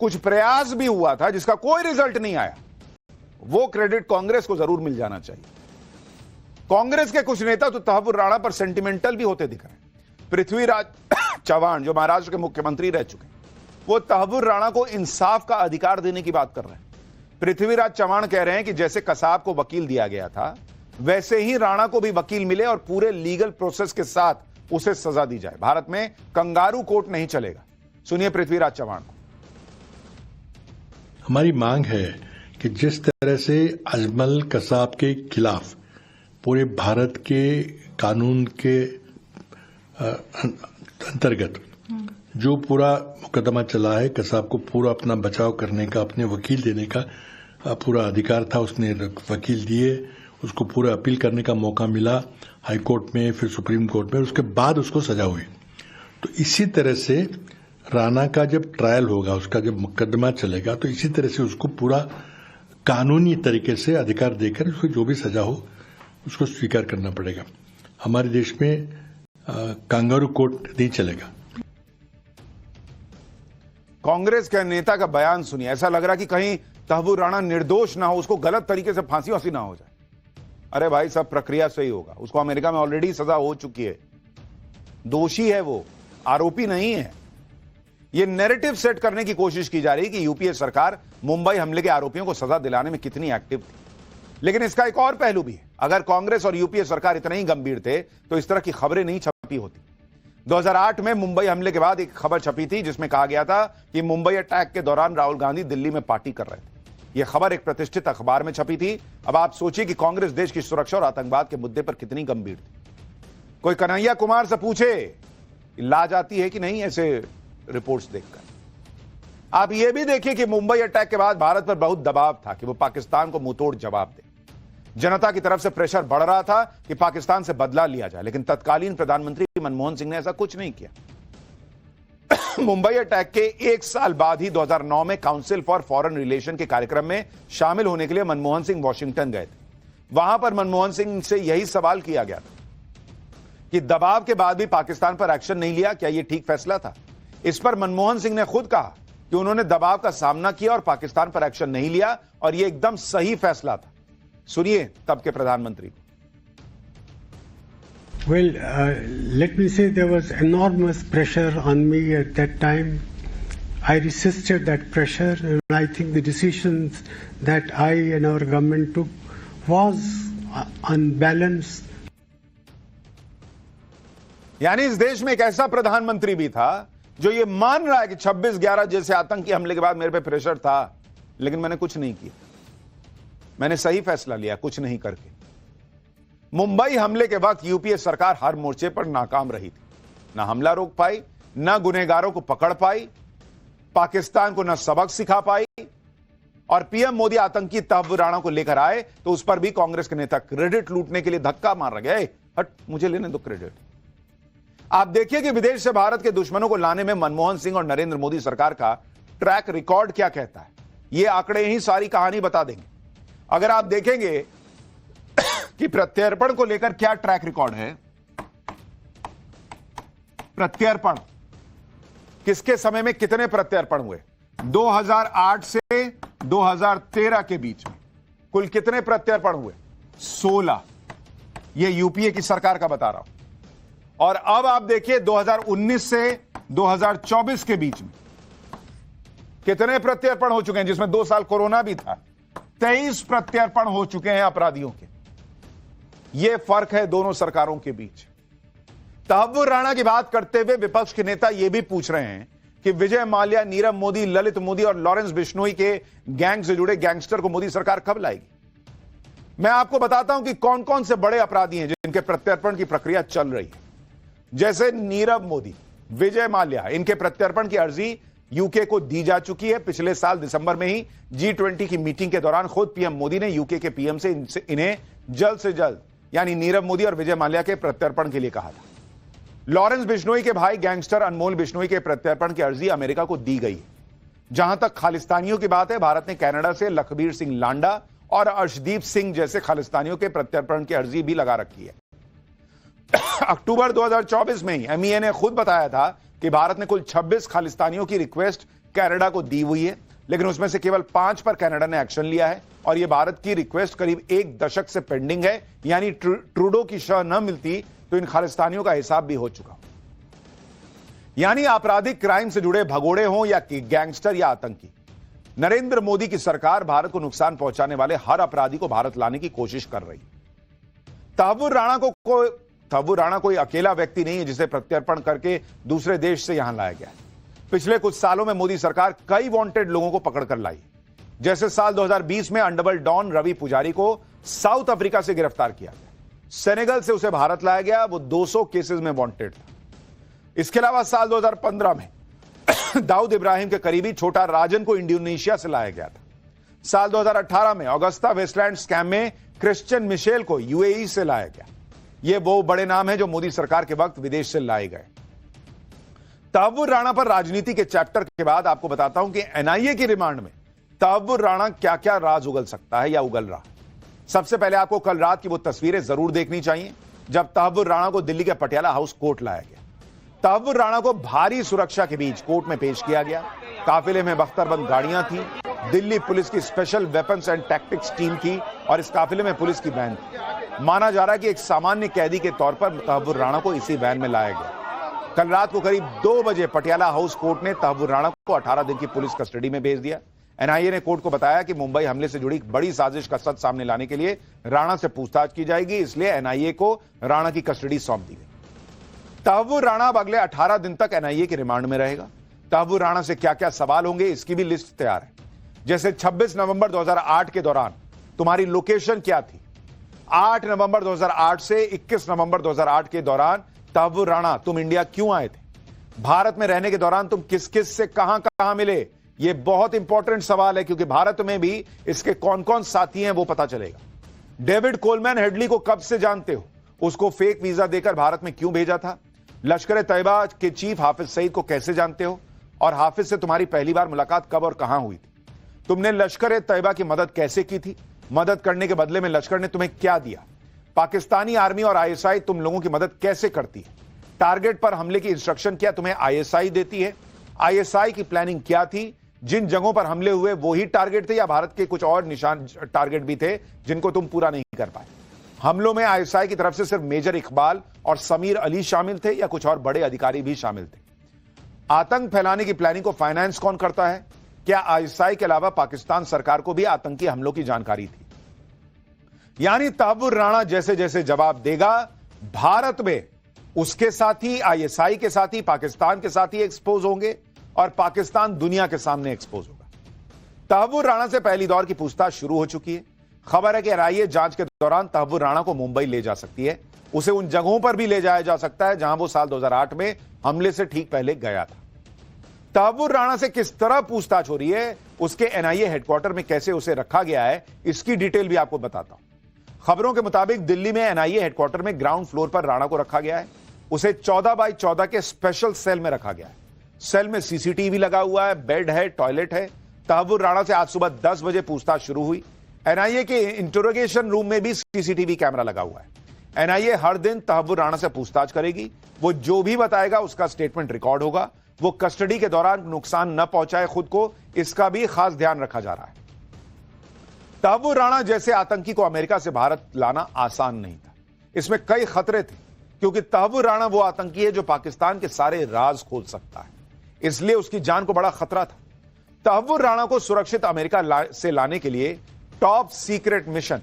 कुछ प्रयास भी हुआ था जिसका कोई रिजल्ट नहीं आया, वो क्रेडिट कांग्रेस को जरूर मिल जाना चाहिए। कांग्रेस के कुछ नेता तो तहव्वुर राणा पर सेंटिमेंटल भी होते दिख रहे हैं। पृथ्वीराज चव्हाण जो महाराष्ट्र के मुख्यमंत्री रह चुके हैं, वो तहव्वुर राणा को इंसाफ का अधिकार देने की बात कर रहे हैं। पृथ्वीराज चव्हाण कह रहे हैं कि जैसे कसाब को वकील दिया गया था, वैसे ही राणा को भी वकील मिले और पूरे लीगल प्रोसेस के साथ उसे सजा दी जाए। भारत में कंगारू कोर्ट नहीं चलेगा। सुनिए पृथ्वीराज चव्हाण को। हमारी मांग है कि जिस तरह से अजमल कसाब के खिलाफ पूरे भारत के कानून के अंतर्गत जो पूरा मुकदमा चला है, कसाब को पूरा अपना बचाव करने का, अपने वकील देने का पूरा अधिकार था, उसने वकील दिए, उसको पूरा अपील करने का मौका मिला हाई कोर्ट में, फिर सुप्रीम कोर्ट में, उसके बाद उसको सजा हुई। तो इसी तरह से राणा का जब ट्रायल होगा, उसका जब मुकदमा चलेगा, तो इसी तरह से उसको पूरा कानूनी तरीके से अधिकार देकर उसको जो भी सजा हो उसको स्वीकार करना पड़ेगा। हमारे देश में कंगारू कोर्ट नहीं चलेगा। कांग्रेस के नेता का बयान सुनिए। ऐसा लग रहा कि कहीं तहव्वुर राणा निर्दोष ना हो, उसको गलत तरीके से फांसी वासी ना हो जाए। अरे भाई, सब प्रक्रिया से ही होगा। उसको अमेरिका में ऑलरेडी सजा हो चुकी है। दोषी है वो, आरोपी नहीं है। ये नैरेटिव सेट करने की कोशिश की जा रही है कि यूपीए सरकार मुंबई हमले के आरोपियों को सजा दिलाने में कितनी एक्टिव थी। लेकिन इसका एक और पहलू भी है। अगर कांग्रेस और यूपीए सरकार इतने ही गंभीर थे तो इस तरह की खबरें नहीं छपी होती। 2008 में मुंबई हमले के बाद एक खबर छपी थी जिसमें कहा गया था कि मुंबई अटैक के दौरान राहुल गांधी दिल्ली में पार्टी कर रहे थे। यह खबर एक प्रतिष्ठित अखबार में छपी थी। अब आप सोचिए कि कांग्रेस देश की सुरक्षा और आतंकवाद के मुद्दे पर कितनी गंभीर थी। कोई कन्हैया कुमार से पूछे, लाज आती है कि नहीं ऐसे रिपोर्ट्स देखकर। आप यह भी देखिए कि मुंबई अटैक के बाद भारत पर बहुत दबाव था कि वो पाकिस्तान को मुंहतोड़ जवाब दे। जनता की तरफ से प्रेशर बढ़ रहा था कि पाकिस्तान से बदला लिया जाए, लेकिन तत्कालीन प्रधानमंत्री मनमोहन सिंह ने ऐसा कुछ नहीं किया। मुंबई अटैक के एक साल बाद ही 2009 में काउंसिल फॉर फॉरेन रिलेशन के कार्यक्रम में शामिल होने के लिए मनमोहन सिंह वॉशिंगटन गए थे। वहां पर मनमोहन सिंह से यही सवाल किया गया था कि दबाव के बाद भी पाकिस्तान पर एक्शन नहीं लिया, क्या यह ठीक फैसला था? इस पर मनमोहन सिंह ने खुद कहा कि उन्होंने दबाव का सामना किया और पाकिस्तान पर एक्शन नहीं लिया और यह एकदम सही फैसला था। सुनिए तब के प्रधानमंत्री। Well, let me say there was enormous pressure on me at that time. I resisted that pressure, and I think the decisions that I and our government took was unbalanced. यानी इस देश में एक ऐसा प्रधानमंत्री भी था जो ये मान रहा है कि 26/11 जैसे आतंकी हमले के बाद मेरे पे प्रेशर था, लेकिन मैंने कुछ नहीं किया, मैंने सही फैसला लिया कुछ नहीं करके। मुंबई हमले के वक्त यूपीए सरकार हर मोर्चे पर नाकाम रही थी, ना हमला रोक पाई, ना गुनहगारों को पकड़ पाई, पाकिस्तान को ना सबक सिखा पाई, और पीएम मोदी आतंकी तहव्वुर राणा को लेकर आए तो उस पर भी कांग्रेस के नेता क्रेडिट लूटने के लिए धक्का मार गए। हट, मुझे लेने दो क्रेडिट। आप देखिए कि विदेश से भारत के दुश्मनों को लाने में मनमोहन सिंह और नरेंद्र मोदी सरकार का ट्रैक रिकॉर्ड क्या कहता है, ये आंकड़े ही सारी कहानी बता देंगे। अगर आप देखेंगे कि प्रत्यर्पण को लेकर क्या ट्रैक रिकॉर्ड है, प्रत्यर्पण किसके समय में कितने प्रत्यर्पण हुए, 2008 से 2013 के बीच में कुल कितने प्रत्यर्पण हुए, 16। यह यूपीए की सरकार का बता रहा हूं। और अब आप देखिए 2019 से 2024 के बीच में कितने प्रत्यर्पण हो चुके हैं, जिसमें 2 साल कोरोना भी था। 23 प्रत्यर्पण हो चुके हैं अपराधियों के। यह फर्क है दोनों सरकारों के बीच। तहव्वुर राणा की बात करते हुए विपक्ष के नेता यह भी पूछ रहे हैं कि विजय माल्या, नीरव मोदी, ललित मोदी और लॉरेंस बिश्नोई के गैंग से जुड़े गैंगस्टर को मोदी सरकार कब लाएगी। मैं आपको बताता हूं कि कौन कौन से बड़े अपराधी हैं जिनके प्रत्यर्पण की प्रक्रिया चल रही है। जैसे नीरव मोदी, विजय माल्या, इनके प्रत्यर्पण की अर्जी यूके को दी जा चुकी है। पिछले साल दिसंबर में ही G20 की मीटिंग के दौरान खुद पीएम मोदी ने यूके के पीएम से इन्हें जल्द से जल्द, यानी नीरव मोदी और विजय माल्या के प्रत्यर्पण के लिए कहा था। लॉरेंस बिश्नोई के भाई गैंगस्टर अनमोल बिश्नोई के प्रत्यर्पण की अर्जी अमेरिका को दी गई है। जहां तक खालिस्तानियों की बात है, भारत ने कनाडा से लखबीर सिंह लांडा और अर्शदीप सिंह जैसे खालिस्तानियों के प्रत्यर्पण की अर्जी भी लगा रखी है। अक्टूबर 2024 में ही MEA ने खुद बताया था कि भारत ने कुल 26 खालिस्तानियों की रिक्वेस्ट कनाडा को दी हुई है, लेकिन उसमें से केवल 5 पर कनाडा ने एक्शन लिया है और यह भारत की रिक्वेस्ट करीब 1 दशक से पेंडिंग है। यानी ट्रूडो की शह न मिलती तो इन खालिस्तानियों का हिसाब भी हो चुका। यानी आपराधिक क्राइम से जुड़े भगोड़े हों या गैंगस्टर या आतंकी, नरेंद्र मोदी की सरकार भारत को नुकसान पहुंचाने वाले हर अपराधी को भारत लाने की कोशिश कर रही। तहव्वुर राणा कोई अकेला व्यक्ति नहीं है जिसे प्रत्यर्पण करके दूसरे देश से यहां लाया गया है। पिछले कुछ सालों में मोदी सरकार कई वांटेड लोगों को पकड़कर लाई। जैसे साल 2020 में अंडरवर्ल्ड डॉन रवि पुजारी को साउथ अफ्रीका से गिरफ्तार किया गया, सेनेगल से उसे भारत लाया गया, वो 200 केसेस में वांटेड था। इसके अलावा साल 2015 में दाऊद इब्राहिम के करीबी छोटा राजन को इंडोनेशिया से लाया गया था। साल 2018 में ऑगस्टा वेस्टलैंड स्कैम में क्रिश्चियन मिशेल को UAE से लाया गया। ये वो बड़े नाम हैं जो मोदी सरकार के वक्त विदेश से लाए गए। तहव्वुर राणा पर राजनीति के चैप्टर के बाद आपको बताता हूं कि NIA की रिमांड में तहव्वुर राणा क्या क्या राज उगल सकता है या उगल रहा। सबसे पहले आपको कल रात की वो तस्वीरें जरूर देखनी चाहिए जब तहव्वुर राणा को दिल्ली के पटियाला हाउस कोर्ट लाया गया। तहव्वुर राणा को भारी सुरक्षा के बीच कोर्ट में पेश किया गया। काफिले में बख्तरबंद गाड़ियां थी, दिल्ली पुलिस की special weapons and tactics team थी और इस काफिले में पुलिस की वैन थी। माना जा रहा है कि एक सामान्य कैदी के तौर पर तहव्वुर राणा को इसी वैन में लाया गया। कल रात को करीब 2 बजे पटियाला हाउस कोर्ट ने तहव्वुर राणा को 18 दिन की पुलिस कस्टडी में भेज दिया। NIA ने कोर्ट को बताया कि मुंबई हमले से जुड़ी बड़ी साजिश का सच सामने लाने के लिए राणा से पूछताछ की जाएगी, इसलिए NIA को राणा की कस्टडी सौंप दी गई। तहव्वुर राणा अब अगले 18 दिन तक NIA के रिमांड में रहेगा। तहव्वुर राणा से क्या क्या सवाल होंगे इसकी भी लिस्ट तैयार है। जैसे 26 नवंबर 2008 के दौरान तुम्हारी लोकेशन क्या थी, 8 नवंबर 2008 से 21 नवंबर 2008 के दौरान तहव्वुर राणा तुम इंडिया क्यों आए थे, भारत में रहने के दौरान तुम किस किस से कहां मिले, यह बहुत इंपॉर्टेंट सवाल है, क्योंकि भारत में भी इसके कौन कौन साथी हैं वो पता चलेगा। डेविड कोलमैन हेडली को कब से जानते हो, उसको फेक वीजा देकर भारत में क्यों भेजा था? लश्कर तैयबा के चीफ हाफिज सईद को कैसे जानते हो, और हाफिज से तुम्हारी पहली बार मुलाकात कब और कहां हुई थी? तुमने लश्कर तैयबा की मदद कैसे की थी? मदद करने के बदले में लश्कर ने तुम्हें क्या दिया? पाकिस्तानी आर्मी और आईएसआई तुम लोगों की मदद कैसे करती है? टारगेट पर हमले की इंस्ट्रक्शन क्या तुम्हें आईएसआई देती है? आईएसआई की प्लानिंग क्या थी? जिन जगहों पर हमले हुए वो ही टारगेट थे या भारत के कुछ और निशान टारगेट भी थे जिनको तुम पूरा नहीं कर पाए? हमलों में आईएसआई की तरफ से सिर्फ मेजर इकबाल और समीर अली शामिल थे या कुछ और बड़े अधिकारी भी शामिल थे? आतंक फैलाने की प्लानिंग को फाइनेंस कौन करता है? क्या आईएसआई के अलावा पाकिस्तान सरकार को भी आतंकी हमलों की जानकारी थी? यानी तहव्वुर राणा जैसे जैसे जवाब देगा, भारत में उसके साथी, आईएसआई के साथी, पाकिस्तान के साथी एक्सपोज होंगे और पाकिस्तान दुनिया के सामने एक्सपोज होगा। तहव्वुर राणा से पहली दौर की पूछताछ शुरू हो चुकी है। खबर है कि एनआईए जांच के दौरान तहव्वुर राणा को मुंबई ले जा सकती है। उसे उन जगहों पर भी ले जाया जा सकता है जहां वो साल 2008 में हमले से ठीक पहले गया था। तहव्वुर राणा से किस तरह पूछताछ हो रही है, उसके एनआईए हेडक्वार्टर में कैसे उसे रखा गया है, इसकी डिटेल भी आपको बताता हूं। खबरों के मुताबिक दिल्ली में एनआईए हेडक्वार्टर में ग्राउंड फ्लोर पर राणा को रखा गया है। उसे 14x14 के स्पेशल सेल में रखा गया है। सेल में सीसीटीवी लगा हुआ है, बेड है, टॉयलेट है। तहव्वुर राणा से आज सुबह 10 बजे पूछताछ शुरू हुई। एनआईए के इंटरोगेशन रूम में भी सीसीटीवी कैमरा लगा हुआ है। एनआईए हर दिन तहव्वुर राणा से पूछताछ करेगी। वो जो भी बताएगा उसका स्टेटमेंट रिकॉर्ड होगा। वो कस्टडी के दौरान नुकसान न पहुंचाए खुद को, इसका भी खास ध्यान रखा जा रहा है। तहव्वुर राणा जैसे आतंकी को अमेरिका से भारत लाना आसान नहीं था। इसमें कई खतरे थे, क्योंकि तहव्वुर राणा वो आतंकी है जो पाकिस्तान के सारे राज खोल सकता है, इसलिए उसकी जान को बड़ा खतरा था। तहव्वुर राणा को सुरक्षित अमेरिका से लाने के लिए top secret mission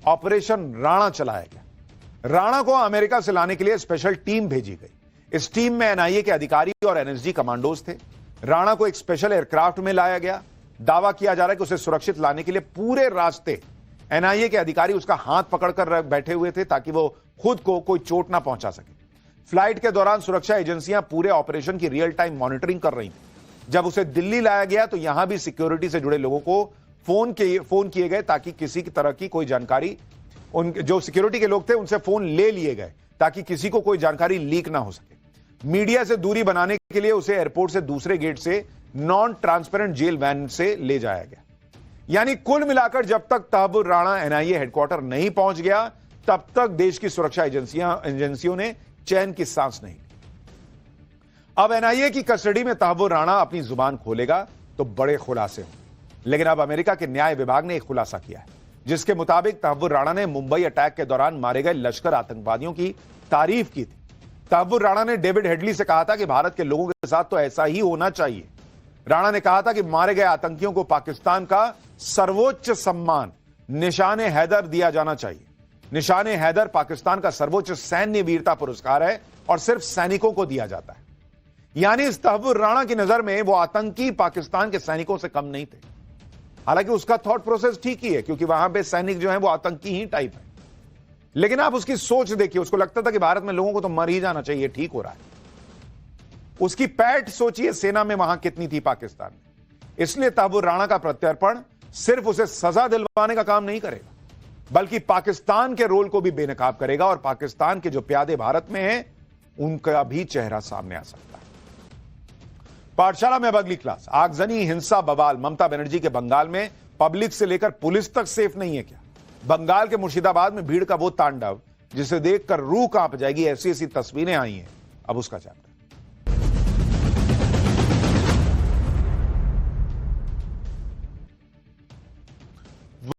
operation Rana चलाया गया। राणा को अमेरिका से लाने के लिए स्पेशल टीम भेजी गई। इस टीम में एनआईए के अधिकारी और एनएसजी कमांडोज थे। राणा को एक स्पेशल एयरक्राफ्ट में लाया गया। दावा किया जा रहा है कि उसे सुरक्षित लाने के लिए पूरे रास्ते एनआईए के अधिकारी उसका हाथ पकड़कर बैठे हुए थे ताकि वो खुद को कोई चोट ना पहुंचा सके। फ्लाइट के दौरान सुरक्षा एजेंसियां पूरे ऑपरेशन की रियल टाइम मॉनिटरिंग कर रही थी। जब उसे दिल्ली लाया गया तो यहां भी सिक्योरिटी से जुड़े लोगों को फोन किए गए ताकि किसी की तरह की कोई जानकारी, उन जो सिक्योरिटी के लोग थे उनसे फोन ले लिए गए ताकि किसी को कोई जानकारी लीक ना हो सके। मीडिया से दूरी बनाने के लिए उसे एयरपोर्ट से दूसरे गेट से नॉन ट्रांसपेरेंट जेल वैन से ले जाया गया। यानी कुल मिलाकर जब तक तहव्वुर राणा एनआईए हेडक्वार्टर नहीं पहुंच गया तब तक देश की सुरक्षा एजेंसियों ने चैन की सांस नहीं ली। अब एनआईए की कस्टडी में तहव्वुर राणा अपनी जुबान खोलेगा तो बड़े खुलासे हों। लेकिन अब अमेरिका के न्याय विभाग ने एक खुलासा किया है, जिसके मुताबिक तहव्वुर राणा ने मुंबई अटैक के दौरान मारे गए लश्कर आतंकवादियों की तारीफ की थी। तहव्वुर राणा ने डेविड हेडली से कहा था कि भारत के लोगों के साथ तो ऐसा ही होना चाहिए। राणा ने कहा था कि मारे गए आतंकियों को पाकिस्तान का सर्वोच्च सम्मान निशाने हैदर दिया जाना चाहिए। निशाने हैदर पाकिस्तान का सर्वोच्च सैन्य वीरता पुरस्कार है और सिर्फ सैनिकों को दिया जाता है। यानी इस तहव्वुर राणा की नजर में वो आतंकी पाकिस्तान के सैनिकों से कम नहीं थे। हालांकि उसका थॉट प्रोसेस ठीक ही है, क्योंकि वहां पे सैनिक जो है वो आतंकी ही टाइप है। लेकिन आप उसकी सोच देखिए, उसको लगता था कि भारत में लोगों को तो मर ही जाना चाहिए, ठीक हो रहा है। उसकी पैठ सोचिए सेना में वहां कितनी थी पाकिस्तान में। इसलिए तहव्वुर राणा का प्रत्यर्पण सिर्फ उसे सजा दिलवाने का काम नहीं करेगा, बल्कि पाकिस्तान के रोल को भी बेनकाब करेगा और पाकिस्तान के जो प्यादे भारत में हैं उनका भी चेहरा सामने आ सकता है। पाठशाला में अब अगली क्लास। आगजनी, हिंसा, बवाल। ममता बनर्जी के बंगाल में पब्लिक से लेकर पुलिस तक सेफ नहीं है क्या? बंगाल के मुर्शिदाबाद में भीड़ का वो तांडव जिसे देखकर रूह कांप जाएगी, ऐसी ऐसी तस्वीरें आई हैं। अब उसका चैप्टर।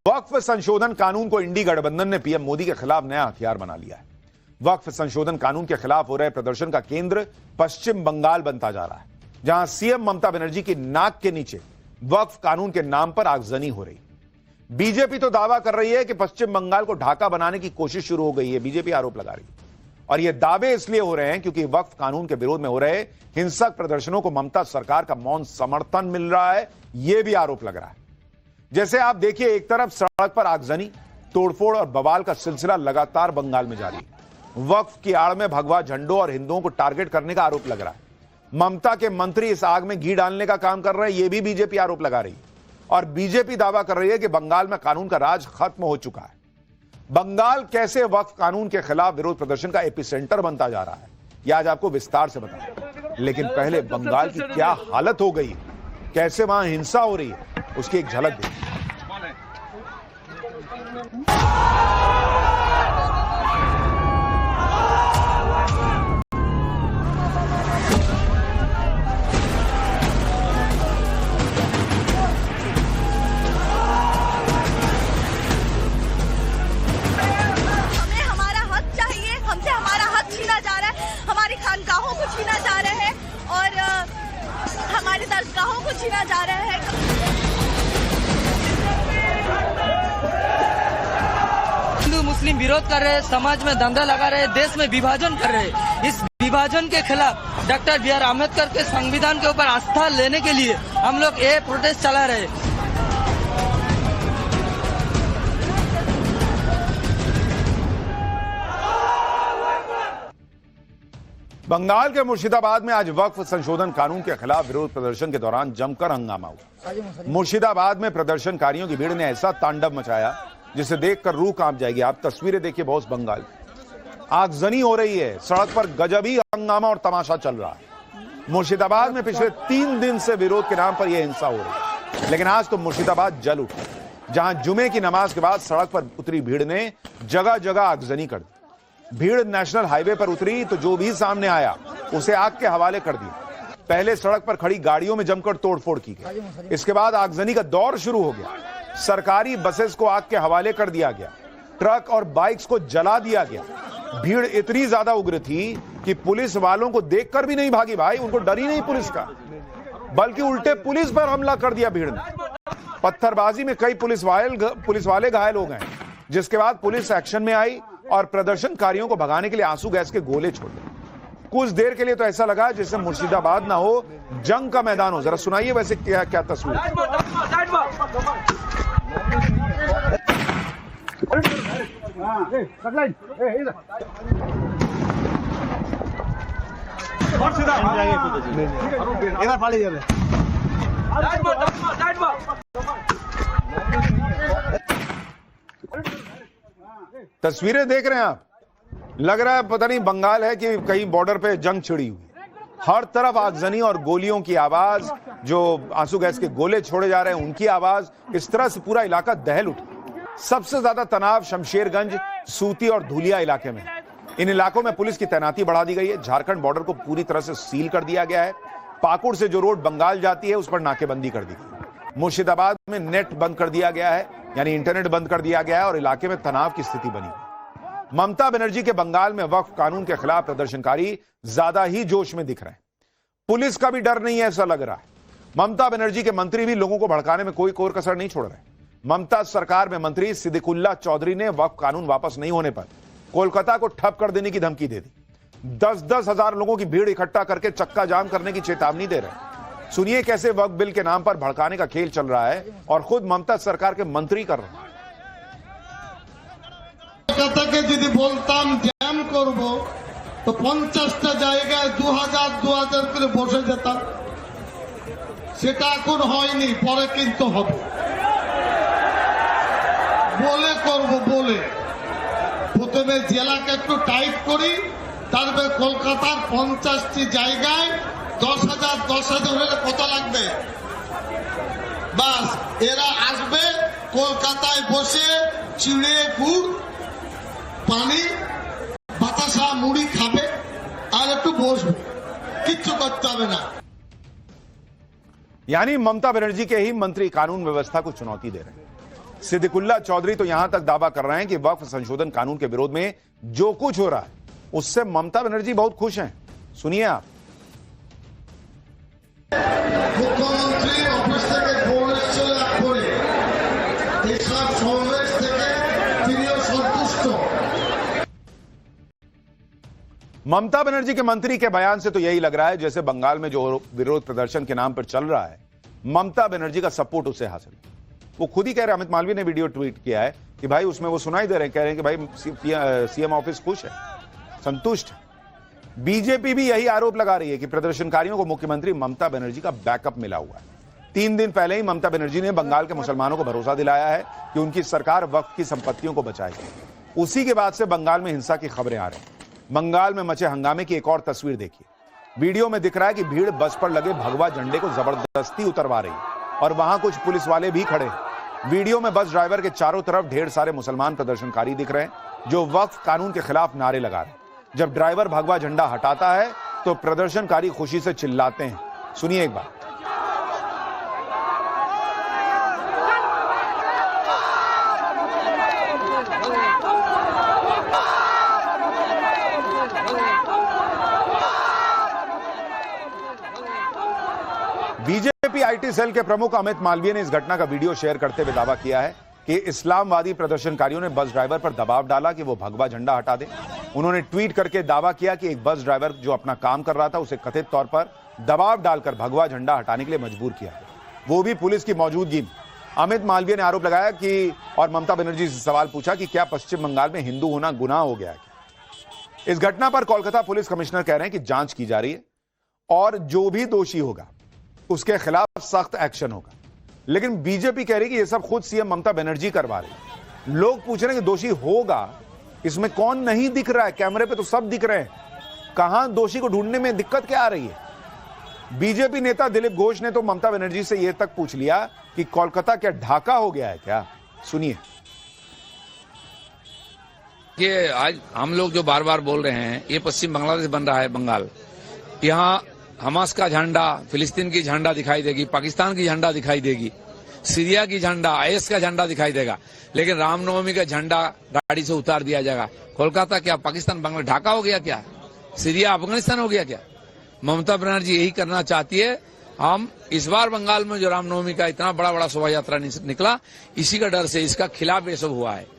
वक्फ संशोधन कानून को इंडी गठबंधन ने पीएम मोदी के खिलाफ नया हथियार बना लिया है। वक्फ संशोधन कानून के खिलाफ हो रहे प्रदर्शन का केंद्र पश्चिम बंगाल बनता जा रहा है, जहां सीएम ममता बनर्जी की नाक के नीचे वक्फ कानून के नाम पर आगजनी हो रही। बीजेपी तो दावा कर रही है कि पश्चिम बंगाल को ढाका बनाने की कोशिश शुरू हो गई है। बीजेपी आरोप लगा रही है और यह दावे इसलिए हो रहे हैं क्योंकि वक्फ कानून के विरोध में हो रहे हिंसक प्रदर्शनों को ममता सरकार का मौन समर्थन मिल रहा है। यह भी आरोप लग रहा है। जैसे आप देखिए, एक तरफ सड़क पर आगजनी, तोड़फोड़ और बवाल का सिलसिला लगातार बंगाल में जारी है। वक्फ की आड़ में भगवा झंडों और हिंदुओं को टारगेट करने का आरोप लग रहा है। ममता के मंत्री इस आग में घी डालने का काम कर रहे हैं, यह भी बीजेपी आरोप लगा रही है। और बीजेपी दावा कर रही है कि बंगाल में कानून का राज खत्म हो चुका है। बंगाल कैसे वक्फ कानून के खिलाफ विरोध प्रदर्शन का एपिसेंटर बनता जा रहा है, यह आज आपको विस्तार से बताऊंगा। लेकिन पहले बंगाल की क्या हालत हो गई, कैसे वहां हिंसा हो रही है, उसकी एक झलक देखिए। छीना जा रहा है। हिंदू मुस्लिम विरोध कर रहे हैं, समाज में दंगा लगा रहे हैं, देश में विभाजन कर रहे हैं। इस विभाजन के खिलाफ डॉक्टर बी आर अम्बेडकर के संविधान के ऊपर आस्था लेने के लिए हम लोग ये प्रोटेस्ट चला रहे हैं। बंगाल के मुर्शिदाबाद में आज वक्फ संशोधन कानून के खिलाफ विरोध प्रदर्शन के दौरान जमकर हंगामा हुआ। मुर्शिदाबाद में प्रदर्शनकारियों की भीड़ ने ऐसा तांडव मचाया जिसे देखकर रूह कांप जाएगी। आप तस्वीरें देखिए बॉस, बंगाल आगजनी हो रही है, सड़क पर गजबी हंगामा और तमाशा चल रहा है। मुर्शिदाबाद में पिछले 3 दिन से विरोध के नाम पर यह हिंसा हो रही है, लेकिन आज तो मुर्शिदाबाद जल उठा। जहां जुमे की नमाज के बाद सड़क पर उतरी भीड़ ने जगह जगह आगजनी कर दी। भीड़ नेशनल हाईवे पर उतरी तो जो भी सामने आया उसे आग के हवाले कर दिया। पहले सड़क पर खड़ी गाड़ियों में जमकर तोड़फोड़ की गई, इसके बाद आगजनी का दौर शुरू हो गया। सरकारी बसेस को आग के हवाले कर दिया गया, ट्रक और बाइक्स को जला दिया गया। भीड़ इतनी ज्यादा उग्र थी कि पुलिस वालों को देखकर भी नहीं भागी भाई, उनको डर ही नहीं पुलिस का, बल्कि उल्टे पुलिस पर हमला कर दिया भीड़ ने। पत्थरबाजी में कई पुलिस वाले घायल हो गए, जिसके बाद पुलिस एक्शन में आई और प्रदर्शनकारियों को भगाने के लिए आंसू गैस के गोले छोड़ दिए। कुछ देर के लिए तो ऐसा लगा जैसे मुर्शिदाबाद ना हो, जंग का मैदान हो। जरा सुनाइए वैसे क्या क्या तस्वीर। तस्वीरें देख रहे हैं आप, लग रहा है पता नहीं बंगाल है कि कहीं बॉर्डर पे जंग छिड़ी हुई। हर तरफ आगजनी और गोलियों की आवाज, जो आंसू गैस के गोले छोड़े जा रहे हैं उनकी आवाज, इस तरह से पूरा इलाका दहल उठा। सबसे ज्यादा तनाव शमशेरगंज, सूती और धुलिया इलाके में। इन इलाकों में पुलिस की तैनाती बढ़ा दी गई है। झारखंड बॉर्डर को पूरी तरह से सील कर दिया गया है। पाकुड़ से जो रोड बंगाल जाती है उस पर नाकेबंदी कर दी गई। मुर्शिदाबाद में नेट बंद कर दिया गया है, यानी इंटरनेट बंद कर दिया गया है और इलाके में तनाव की स्थिति बनी। ममता बनर्जी के बंगाल में वक्फ कानून के खिलाफ प्रदर्शनकारी ज्यादा ही जोश में दिख रहे हैं। पुलिस का भी डर नहीं है ऐसा लग रहा है। ममता बनर्जी के मंत्री भी लोगों को भड़काने में कोई कोर कसर नहीं छोड़ रहे। ममता सरकार में मंत्री सिद्दीकुल्ला चौधरी ने वक्फ कानून वापस नहीं होने पर कोलकाता को ठप कर देने की धमकी दे दी। 10-10 हजार लोगों की भीड़ इकट्ठा करके चक्का जाम करने की चेतावनी दे रहे हैं। सुनिए कैसे वक्फ बिल के नाम पर भड़काने का खेल चल रहा है और खुद ममता सरकार के मंत्री कर रहे हैं। কলকাতাকে যদি বলতাম জ্যাম করব তো 50টা জায়গায় 2000 করে বসে যেতাম, সেটা এখন হয়নি, পরে কিন্তু হবে। বলে করব, বলে প্রথমে জেলাকে একটু টাইট করি, তারপরে কলকাতার 50টি জায়গায় 10,000 হলে কত লাগবে, বাস এরা আসবে কলকাতায় বসে চিড়ে গুড় পানি বাতাসা মুড়ি খাবে আর একটু বসবে, কিচ্ছু করতে হবে না। यानी ममता बनर्जी के ही मंत्री कानून व्यवस्था को चुनौती दे रहे हैं। सिद्दीकुल्ला चौधरी तो यहां तक दावा कर रहे हैं कि वक्फ संशोधन कानून के विरोध में जो कुछ हो रहा है उससे ममता बनर्जी बहुत खुश हैं। सुनिए आप। मुख्यमंत्री ऑफिस থেকে ফোন এসেছিল করে এইসব সমাবেশ থেকে তিনিও সন্তুষ্ট। ममता बनर्जी के मंत्री के बयान से तो यही लग रहा है जैसे बंगाल में जो विरोध प्रदर्शन के नाम पर चल रहा है ममता बनर्जी का सपोर्ट उसे हासिल है। वो खुद ही कह रहे हैं, अमित मालवीय ने वीडियो ट्वीट किया है कि भाई उसमें वो सुनाई दे रहे हैं, कह रहे हैं कि भाई सीएम ऑफिस खुश है, संतुष्ट है। बीजेपी भी यही आरोप लगा रही है कि प्रदर्शनकारियों को मुख्यमंत्री ममता बनर्जी का बैकअप मिला हुआ है। 3 दिन पहले ही ममता बनर्जी ने बंगाल के मुसलमानों को भरोसा दिलाया है कि उनकी सरकार वक्फ की संपत्तियों को बचाएगी। उसी के बाद से बंगाल में हिंसा की खबरें आ रही हैं। बंगाल में मचे हंगामे की एक और तस्वीर देखिए। वीडियो में दिख रहा है कि भीड़ बस पर लगे भगवा झंडे को जबरदस्ती उतरवा रही है और वहां कुछ पुलिस वाले भी खड़े हैं। वीडियो में बस ड्राइवर के चारों तरफ ढेर सारे मुसलमान प्रदर्शनकारी दिख रहे हैं जो वक्फ कानून के खिलाफ नारे लगा रहे हैं। जब ड्राइवर भगवा झंडा हटाता है तो प्रदर्शनकारी खुशी से चिल्लाते हैं। सुनिए एक बार। बीजेपी आईटी सेल के प्रमुख अमित मालवीय ने इस घटना का वीडियो शेयर करते हुए दावा किया है कि इस्लामवादी प्रदर्शनकारियों ने बस ड्राइवर पर दबाव डाला कि वो भगवा झंडा हटा दे। उन्होंने ट्वीट करके दावा किया कि एक बस ड्राइवर जो अपना काम कर रहा था उसे कथित तौर पर दबाव डालकर भगवा झंडा हटाने के लिए मजबूर किया, वो भी पुलिस की मौजूदगी में। अमित मालवीय ने आरोप लगाया कि और ममता बनर्जी से सवाल पूछा कि क्या पश्चिम बंगाल में हिंदू होना गुनाह हो गया है। इस घटना पर कोलकाता पुलिस कमिश्नर कह रहे हैं कि जांच की जा रही है और जो भी दोषी होगा उसके खिलाफ सख्त एक्शन होगा। लेकिन बीजेपी कह रही है कि यह सब खुद सीएम ममता बनर्जी करवा रही है। लोग पूछ रहे हैं कि दोषी होगा, इसमें कौन नहीं दिख रहा है? कैमरे पे तो सब दिख रहे हैं, कहां दोषी को ढूंढने में दिक्कत क्या आ रही है? बीजेपी नेता दिलीप घोष ने तो ममता बनर्जी से यह तक पूछ लिया कि कोलकाता क्या ढाका हो गया है क्या? सुनिए। ये आज हम लोग जो बार बार बोल रहे हैं, ये पश्चिम बांग्लादेश बन रहा है बंगाल। यहाँ हमास का झंडा, फिलिस्तीन की झंडा दिखाई देगी, पाकिस्तान की झंडा दिखाई देगी, सीरिया की झंडा, आईएस का झंडा दिखाई देगा, लेकिन रामनवमी का झंडा गाड़ी से उतार दिया जाएगा। कोलकाता क्या पाकिस्तान बांग्लादेश ढाका हो गया क्या? सीरिया अफगानिस्तान हो गया क्या? ममता बनर्जी यही करना चाहती है। हम इस बार बंगाल में जो रामनवमी का इतना बड़ा बड़ा शोभा यात्रा निकला, इसी का डर से इसका खिलाफ ये सब हुआ है।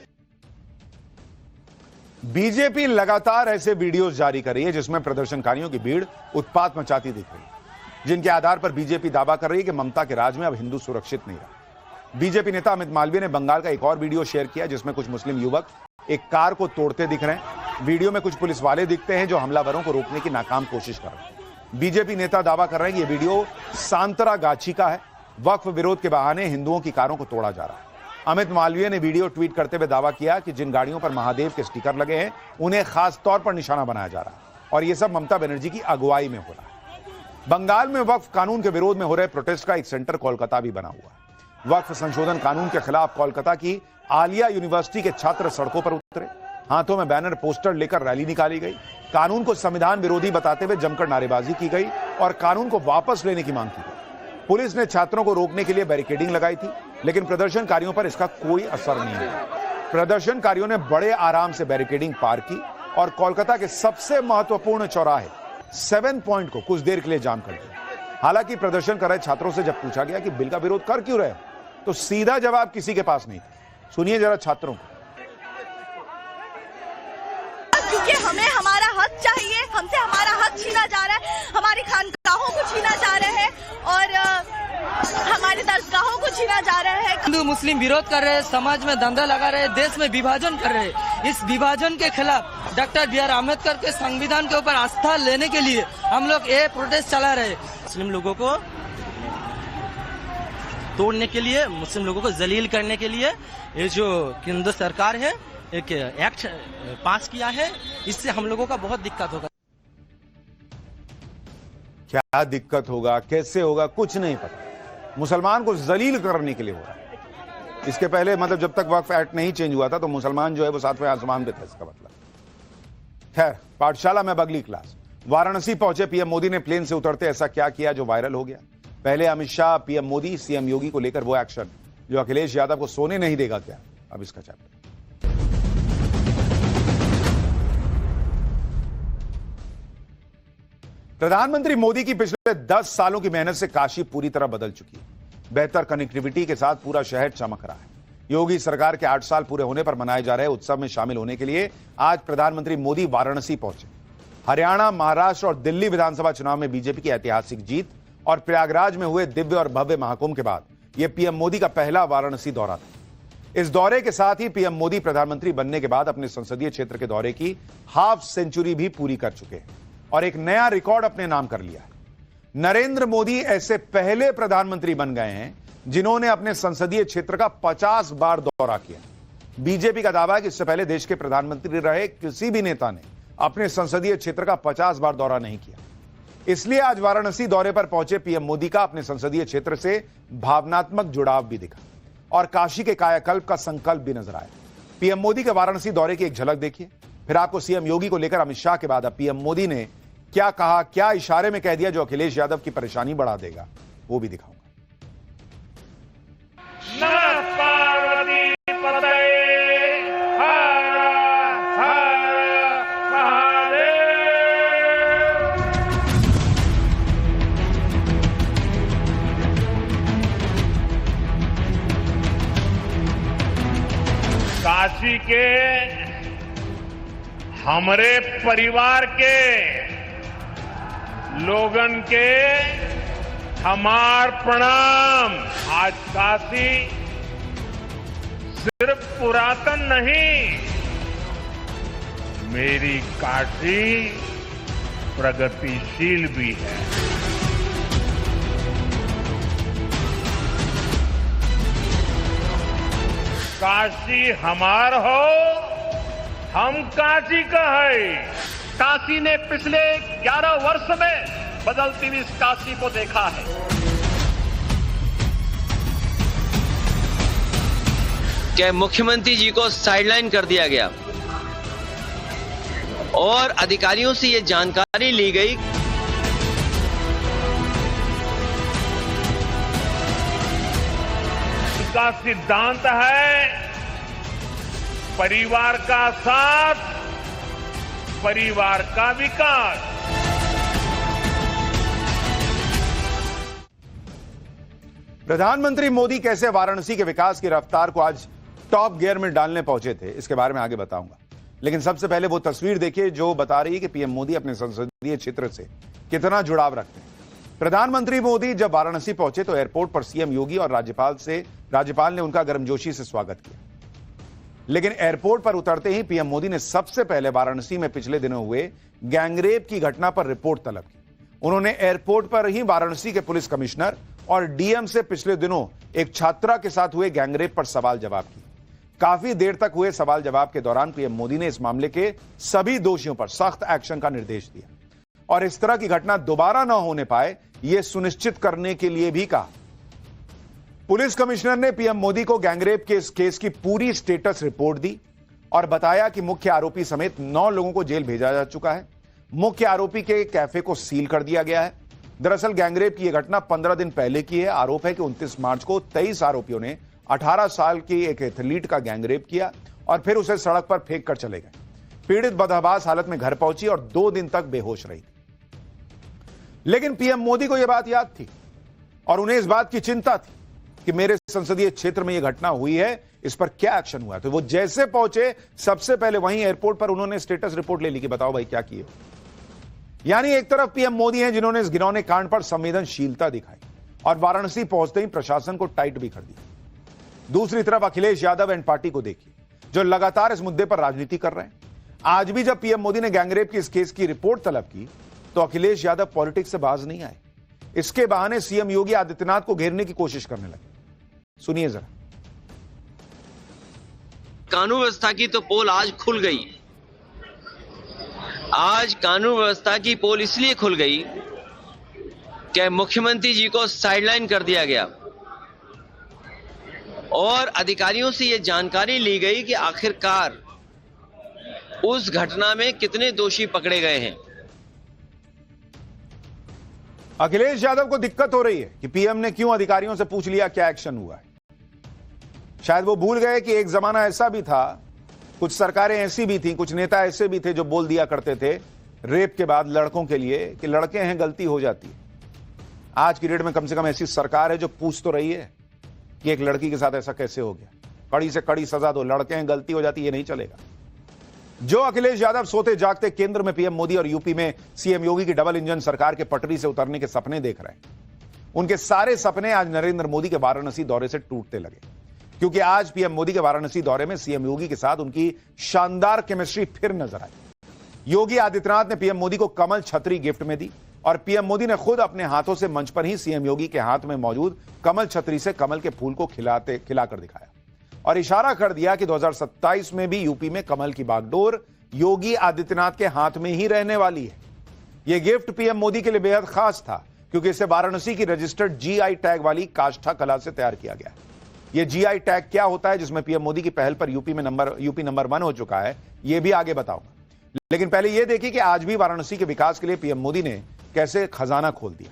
बीजेपी लगातार ऐसे वीडियोस जारी कर रही है जिसमें प्रदर्शनकारियों की भीड़ उत्पात मचाती दिख रही है, जिनके आधार पर बीजेपी दावा कर रही है कि ममता के राज में अब हिंदू सुरक्षित नहीं रहा। बीजेपी नेता अमित मालवीय ने बंगाल का एक और वीडियो शेयर किया जिसमें कुछ मुस्लिम युवक एक कार को तोड़ते दिख रहे हैं। वीडियो में कुछ पुलिस वाले दिखते हैं जो हमलावरों को रोकने की नाकाम कोशिश कर रहे हैं। बीजेपी नेता दावा कर रहे हैं कि यह वीडियो सांतरागाछी का है। वक्फ विरोध के बहाने हिंदुओं की कारों को तोड़ा जा रहा है। अमित मालवीय ने वीडियो ट्वीट करते हुए दावा किया कि जिन गाड़ियों पर महादेव के स्टिकर लगे हैं उन्हें खास तौर पर निशाना बनाया जा रहा है और यह सब ममता बनर्जी की अगुवाई में हो रहा है। बंगाल में वक्फ कानून के विरोध में हो रहे प्रोटेस्ट का एक सेंटर कोलकाता भी बना हुआ है। वक्फ संशोधन कानून के खिलाफ कोलकाता की आलिया यूनिवर्सिटी के छात्र सड़कों पर उतरे, हाथों में बैनर पोस्टर लेकर रैली निकाली गई। कानून को संविधान विरोधी बताते हुए जमकर नारेबाजी की गई और कानून को वापस लेने की मांग की गई। पुलिस ने छात्रों को रोकने के लिए बैरिकेडिंग लगाई थी, लेकिन प्रदर्शनकारियों पर इसका कोई असर नहीं हुआ। प्रदर्शनकारियों ने बड़े आराम से बैरिकेडिंग पार की और कोलकाता के सबसे महत्वपूर्ण चौराहे 7 पॉइंट को कुछ देर के लिए जाम कर दिया। हालांकि प्रदर्शन कर रहे छात्रों से जब पूछा गया कि बिल का विरोध कर क्यों रहे, तो सीधा जवाब किसी के पास नहीं था। सुनिए जरा छात्रों को। क्योंकि हमें हमारा हक चाहिए, हमसे हमारा हक छीना जा रहा है, हमारी खानकाहों को छीना जा रहा है और हमारे दरगाहों को छीना जा रहा है। हिंदू मुस्लिम विरोध कर रहे हैं, समाज में दंगा लगा रहे हैं, देश में विभाजन कर रहे हैं। इस विभाजन के खिलाफ डॉक्टर बी आर अम्बेडकर के संविधान के ऊपर आस्था लेने के लिए हम लोग ये प्रोटेस्ट चला रहे हैं। मुस्लिम लोगों को तोड़ने के लिए, मुस्लिम लोगों को जलील करने के लिए ये जो केंद्र सरकार है एक एक्ट पास किया है, इससे हम लोगों का बहुत दिक्कत होगा। क्या दिक्कत होगा, कैसे होगा, कुछ नहीं पता। मुसलमान को जलील करने के लिए हो रहा है। इसके पहले मतलब जब तक वक्फ एक्ट नहीं चेंज हुआ था तो मुसलमान जो है वो 7वें आसमान पे था, इसका मतलब। खैर, पाठशाला में अगली क्लास। वाराणसी पहुंचे पीएम मोदी ने प्लेन से उतरते ऐसा क्या किया जो वायरल हो गया? पहले अमित शाह, पीएम मोदी, सीएम योगी को लेकर वो एक्शन जो अखिलेश यादव को सोने नहीं देगा क्या? अब इसका चैप्टर। प्रधानमंत्री मोदी की पिछले 10 सालों की मेहनत से काशी पूरी तरह बदल चुकी है। बेहतर कनेक्टिविटी के साथ पूरा शहर चमक रहा है। योगी सरकार के 8 साल पूरे होने पर मनाए जा रहे उत्सव में शामिल होने के लिए आज प्रधानमंत्री मोदी वाराणसी पहुंचे। हरियाणा, महाराष्ट्र और दिल्ली विधानसभा चुनाव में बीजेपी की ऐतिहासिक जीत और प्रयागराज में हुए दिव्य और भव्य महाकुंभ के बाद यह पीएम मोदी का पहला वाराणसी दौरा था। इस दौरे के साथ ही पीएम मोदी प्रधानमंत्री बनने के बाद अपने संसदीय क्षेत्र के दौरे की हाफ सेंचुरी भी पूरी कर चुके हैं। और एक नया रिकॉर्ड अपने नाम कर लिया है। नरेंद्र मोदी ऐसे पहले प्रधानमंत्री बन गए हैं जिन्होंने अपने संसदीय क्षेत्र का 50 बार दौरा किया। बीजेपी का दावा है कि इससे पहले देश के प्रधानमंत्री रहे किसी भी नेता ने अपने संसदीय क्षेत्र का 50 बार दौरा नहीं किया। इसलिए आज वाराणसी दौरे पर पहुंचे पीएम मोदी का अपने संसदीय क्षेत्र से भावनात्मक जुड़ाव भी दिखा और काशी के कायाकल्प का संकल्प भी नजर आया। पीएम मोदी के वाराणसी दौरे की एक झलक देखिए, फिर आपको सीएम योगी को लेकर अमित शाह के बाद अब पीएम मोदी ने क्या कहा, क्या इशारे में कह दिया जो अखिलेश यादव की परेशानी बढ़ा देगा, वो भी दिखाऊंगा। काशी के हमारे परिवार के लोगन के हमार प्रणाम। आज काशी सिर्फ पुरातन नहीं, मेरी काशी प्रगतिशील भी है। काशी हमार हो, हम काशी का है। काशी ने पिछले 11 वर्ष में बदलती हुई इस काशी को देखा है। कि मुख्यमंत्री जी को साइडलाइन कर दिया गया और अधिकारियों से ये जानकारी ली गई का सिद्धांत है परिवार का साथ, परिवार का विकास। प्रधानमंत्री मोदी कैसे वाराणसी के विकास की रफ्तार को आज टॉप गियर में डालने पहुंचे थे, इसके बारे में आगे बताऊंगा। लेकिन सबसे पहले वो तस्वीर देखिए जो बता रही है कि पीएम मोदी अपने संसदीय क्षेत्र से कितना जुड़ाव रखते हैं। प्रधानमंत्री मोदी जब वाराणसी पहुंचे तो एयरपोर्ट पर सीएम योगी और राज्यपाल ने उनका गर्मजोशी से स्वागत किया। लेकिन एयरपोर्ट पर उतरते ही पीएम मोदी ने सबसे पहले वाराणसी में पिछले दिनों हुए गैंगरेप की घटना पर रिपोर्ट तलब की। उन्होंने एयरपोर्ट पर ही वाराणसी के पुलिस कमिश्नर और डीएम से पिछले दिनों एक छात्रा के साथ हुए गैंगरेप पर सवाल जवाब किए। काफी देर तक हुए सवाल जवाब के दौरान पीएम मोदी ने इस मामले के सभी दोषियों पर सख्त एक्शन का निर्देश दिया और इस तरह की घटना दोबारा न होने पाए यह सुनिश्चित करने के लिए भी कहा। पुलिस कमिश्नर ने पीएम मोदी को गैंगरेप के इस केस की पूरी स्टेटस रिपोर्ट दी और बताया कि मुख्य आरोपी समेत 9 लोगों को जेल भेजा जा चुका है। मुख्य आरोपी के कैफे को सील कर दिया गया है। दरअसल गैंगरेप की यह घटना 15 दिन पहले की है। आरोप है कि 29 मार्च को 23 आरोपियों ने 18 साल की एक एथलीट का गैंगरेप किया और फिर उसे सड़क पर फेंक कर चले गए। पीड़ित बदहवास हालत में घर पहुंची और 2 दिन तक बेहोश रही। लेकिन पीएम मोदी को यह बात याद थी और उन्हें इस बात की चिंता थी कि मेरे संसदीय क्षेत्र में यह घटना हुई है, इस पर क्या एक्शन हुआ। तो वो जैसे पहुंचे सबसे पहले वहीं एयरपोर्ट पर उन्होंने स्टेटस रिपोर्ट ले ली कि बताओ भाई क्या किए। यानी एक तरफ पीएम मोदी हैं जिन्होंने इस घिनौने कांड पर संवेदनशीलता दिखाई और वाराणसी पहुंचते ही प्रशासन को टाइट भी कर दिया। दूसरी तरफ अखिलेश यादव एंड पार्टी को देखिए जो लगातार इस मुद्दे पर राजनीति कर रहे हैं। आज भी जब पीएम मोदी ने गैंगरेप की इस केस की रिपोर्ट तलब की तो अखिलेश यादव पॉलिटिक्स से बाज नहीं आए। इसके बहाने सीएम योगी आदित्यनाथ को घेरने की कोशिश करने लगे। सुनिए जरा। कानून व्यवस्था की तो पोल आज खुल गई। आज कानून व्यवस्था की पोल इसलिए खुल गई कि मुख्यमंत्री जी को साइडलाइन कर दिया गया और अधिकारियों से यह जानकारी ली गई कि आखिरकार उस घटना में कितने दोषी पकड़े गए हैं। अखिलेश यादव को दिक्कत हो रही है कि पीएम ने क्यों अधिकारियों से पूछ लिया क्या एक्शन हुआ है। शायद वो भूल गए कि एक जमाना ऐसा भी था, कुछ सरकारें ऐसी भी थी, कुछ नेता ऐसे भी थे जो बोल दिया करते थे रेप के बाद लड़कों के लिए कि लड़के हैं गलती हो जाती है। आज की डेट में कम से कम ऐसी सरकार है जो पूछ तो रही है कि एक लड़की के साथ ऐसा कैसे हो गया, कड़ी से कड़ी सजा दो, लड़के हैं गलती हो जाती है, ये नहीं चलेगा। जो अखिलेश यादव सोते जागते केंद्र में पीएम मोदी और यूपी में सीएम योगी की डबल इंजन सरकार के पटरी से उतरने के सपने देख रहे हैं, उनके सारे सपने आज नरेंद्र मोदी के वाराणसी दौरे से टूटते लगे। क्योंकि आज पीएम मोदी के वाराणसी दौरे में सीएम योगी के साथ उनकी शानदार केमिस्ट्री फिर नजर आई। योगी आदित्यनाथ ने पीएम मोदी को कमल छतरी गिफ्ट में दी और पीएम मोदी ने खुद अपने हाथों से मंच पर ही सीएम योगी के हाथ में मौजूद कमल छतरी से कमल के फूल को खिलाकर दिखाया और इशारा कर दिया कि 2027 में भी यूपी में कमल की बागडोर योगी आदित्यनाथ के हाथ में ही रहने वाली है। यह गिफ्ट पीएम मोदी के लिए बेहद खास था क्योंकि इसे वाराणसी की रजिस्टर्ड जीआई टैग वाली काष्ठा कला से तैयार किया गया। यह जीआई टैग क्या होता है, जिसमें पीएम मोदी की पहल पर यूपी नंबर 1 हो चुका है, यह भी आगे बताऊंगा। लेकिन पहले यह देखिए कि आज भी वाराणसी के विकास के लिए पीएम मोदी ने कैसे खजाना खोल दिया।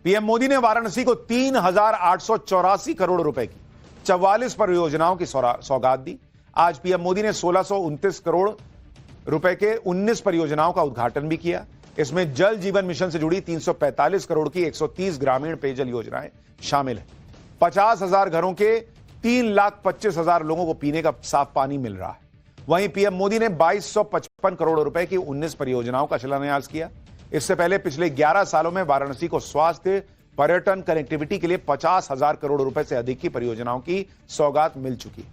पीएम मोदी ने वाराणसी को 3,884 करोड़ रुपए की 44 परियोजनाओं की सौगात दी। आज पीएम मोदी ने 1,629 करोड़ रुपए के 19 परियोजनाओं का उद्घाटन भी किया। इसमें जल जीवन मिशन से जुड़ी 345 करोड़ की 130 ग्रामीण पेयजल योजनाएं शामिल है। 50,000 घरों के 3,25,000 लोगों को पीने का साफ पानी मिल रहा है। वहीं पीएम मोदी ने 2,255 करोड़ रुपए की 19 परियोजनाओं का शिलान्यास किया। इससे पहले पिछले 11 सालों में वाराणसी को स्वास्थ्य, पर्यटन, कनेक्टिविटी के लिए 50,000 करोड़ रुपए से अधिक की परियोजनाओं की सौगात मिल चुकी है।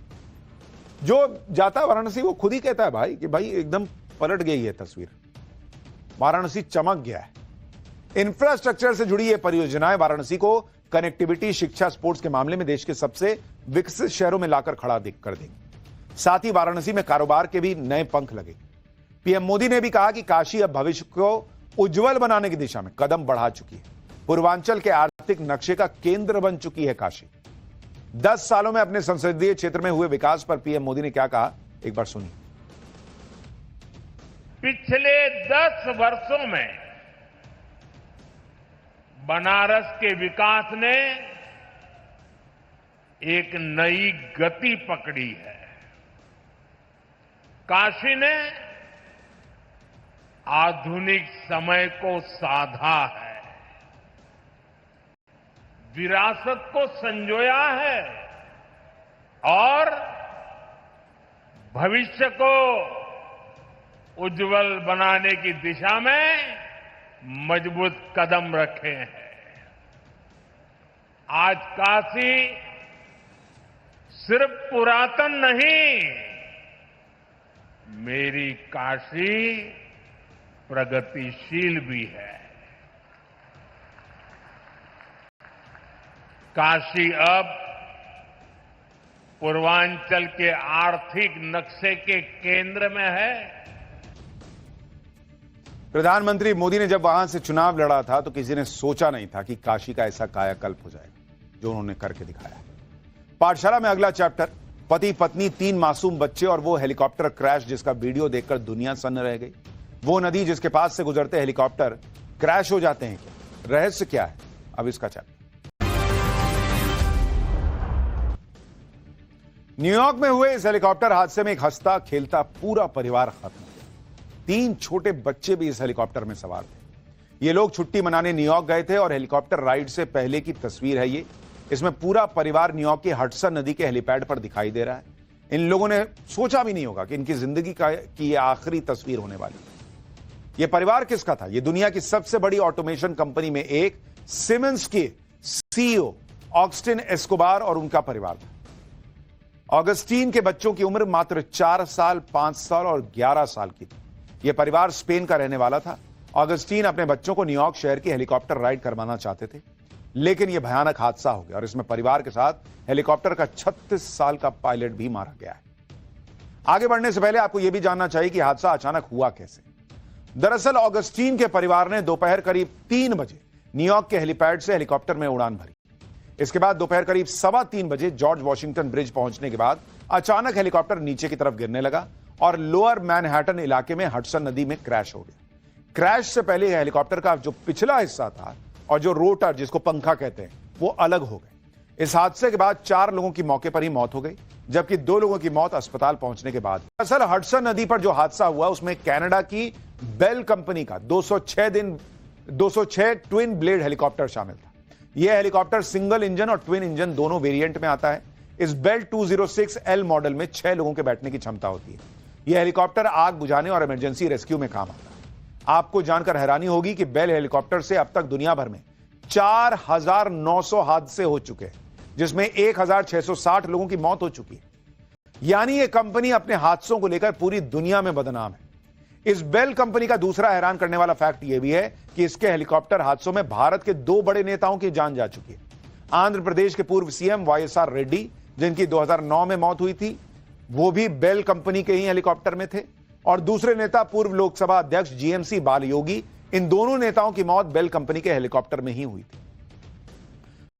जो जाता है वाराणसी वो खुद ही कहता है भाई कि भाई एकदम पलट गई है तस्वीर, वाराणसी चमक गया है। इंफ्रास्ट्रक्चर से जुड़ी ये परियोजनाएं वाराणसी को कनेक्टिविटी, शिक्षा, स्पोर्ट्स के मामले में देश के सबसे विकसित शहरों में लाकर खड़ा कर देंगे। साथ ही वाराणसी में कारोबार के भी नए पंख लगे। पीएम मोदी ने भी कहा कि काशी अब भविष्य को उज्जवल बनाने की दिशा में कदम बढ़ा चुकी है। पूर्वांचल के आर्थिक नक्शे का केंद्र बन चुकी है काशी। 10 सालों में अपने संसदीय क्षेत्र में हुए विकास पर पीएम मोदी ने क्या कहा, एक बार सुनिए। पिछले 10 वर्षों में बनारस के विकास ने एक नई गति पकड़ी है। काशी ने आधुनिक समय को साधा है, विरासत को संजोया है और भविष्य को उज्जवल बनाने की दिशा में मजबूत कदम रखे हैं। आज काशी सिर्फ पुरातन नहीं, मेरी काशी प्रगतिशील भी है। काशी अब पूर्वांचल के आर्थिक नक्शे के केंद्र में है। प्रधानमंत्री मोदी ने जब वहां से चुनाव लड़ा था तो किसी ने सोचा नहीं था कि काशी का ऐसा कायाकल्प हो जाएगा जो उन्होंने करके दिखाया। पाठशाला में अगला चैप्टर, पति पत्नी 3 मासूम बच्चे और वो हेलीकॉप्टर क्रैश जिसका वीडियो देखकर दुनिया सन्न रह गई। वो नदी जिसके पास से गुजरते हेलीकॉप्टर क्रैश हो जाते हैं, क्या रहस्य क्या है, अब इसका चैप्टर। न्यूयॉर्क में हुए इस हेलीकॉप्टर हादसे में एक हंसता खेलता पूरा परिवार खत्म हो गया। 3 छोटे बच्चे भी इस हेलीकॉप्टर में सवार थे। ये लोग छुट्टी मनाने न्यूयॉर्क गए थे और हेलीकॉप्टर राइड से पहले की तस्वीर है ये। इसमें पूरा परिवार न्यूयॉर्क की हडसन नदी के हेलीपैड पर दिखाई दे रहा है। इन लोगों ने सोचा भी नहीं होगा कि इनकी जिंदगी की ये आखिरी तस्वीर होने वाली है। ये परिवार किसका था? ये दुनिया की सबसे बड़ी ऑटोमेशन कंपनी में एक सिमेंस के सीईओ ऑगस्टिन एस्कोबार और उनका परिवार था। ऑगस्टीन के बच्चों की उम्र मात्र 4 साल, 5 साल और 11 साल की थी। यह परिवार स्पेन का रहने वाला था। ऑगस्टीन अपने बच्चों को न्यूयॉर्क शहर की हेलीकॉप्टर राइड करवाना चाहते थे, लेकिन यह भयानक हादसा हो गया और इसमें परिवार के साथ हेलीकॉप्टर का 36 साल का पायलट भी मारा गया है। आगे बढ़ने से पहले आपको यह भी जानना चाहिए कि हादसा अचानक हुआ कैसे। दरअसल ऑगस्टीन के परिवार ने दोपहर करीब 3 बजे न्यूयॉर्क के हेलीपैड से हेलीकॉप्टर में उड़ान भरी। इसके बाद दोपहर करीब 3:15 बजे जॉर्ज वॉशिंगटन ब्रिज पहुंचने के बाद अचानक हेलीकॉप्टर नीचे की तरफ गिरने लगा और लोअर मैनहट्टन इलाके में हडसन नदी में क्रैश हो गया। क्रैश से पहले हेलीकॉप्टर का जो पिछला हिस्सा था और जो रोटर, जिसको पंखा कहते हैं, वो अलग हो गए। इस हादसे के बाद 4 लोगों की मौके पर ही मौत हो गई, जबकि 2 लोगों की मौत अस्पताल पहुंचने के बाद। दरअसल हडसन नदी पर जो हादसा हुआ उसमें कनाडा की बेल कंपनी का 206 ट्विन ब्लेड हेलीकॉप्टर शामिल था। यह हेलीकॉप्टर सिंगल इंजन और ट्विन इंजन दोनों वेरिएंट में आता है। इस बेल 206L मॉडल में 6 लोगों के बैठने की क्षमता होती है। यह हेलीकॉप्टर आग बुझाने और इमरजेंसी रेस्क्यू में काम आता है। आपको जानकर हैरानी होगी कि बेल हेलीकॉप्टर से अब तक दुनिया भर में 4,900 हादसे हो चुके हैं, जिसमें 1,660 लोगों की मौत हो चुकी है। यानी यह कंपनी अपने हादसों को लेकर पूरी दुनिया में बदनाम है। इस बेल कंपनी का दूसरा हैरान करने वाला फैक्ट यह भी है कि इसके हेलीकॉप्टर हादसों में भारत के 2 बड़े नेताओं की जान जा चुकी है। आंध्र प्रदेश के पूर्व सीएम वाईएसआर रेड्डी, जिनकी 2009 में मौत हुई थी, वो भी बेल कंपनी के ही हेलीकॉप्टर में थे, और दूसरे नेता पूर्व लोकसभा अध्यक्ष जीएमसी बालयोगी। इन दोनों नेताओं की मौत बेल कंपनी के हेलीकॉप्टर में ही हुई थी।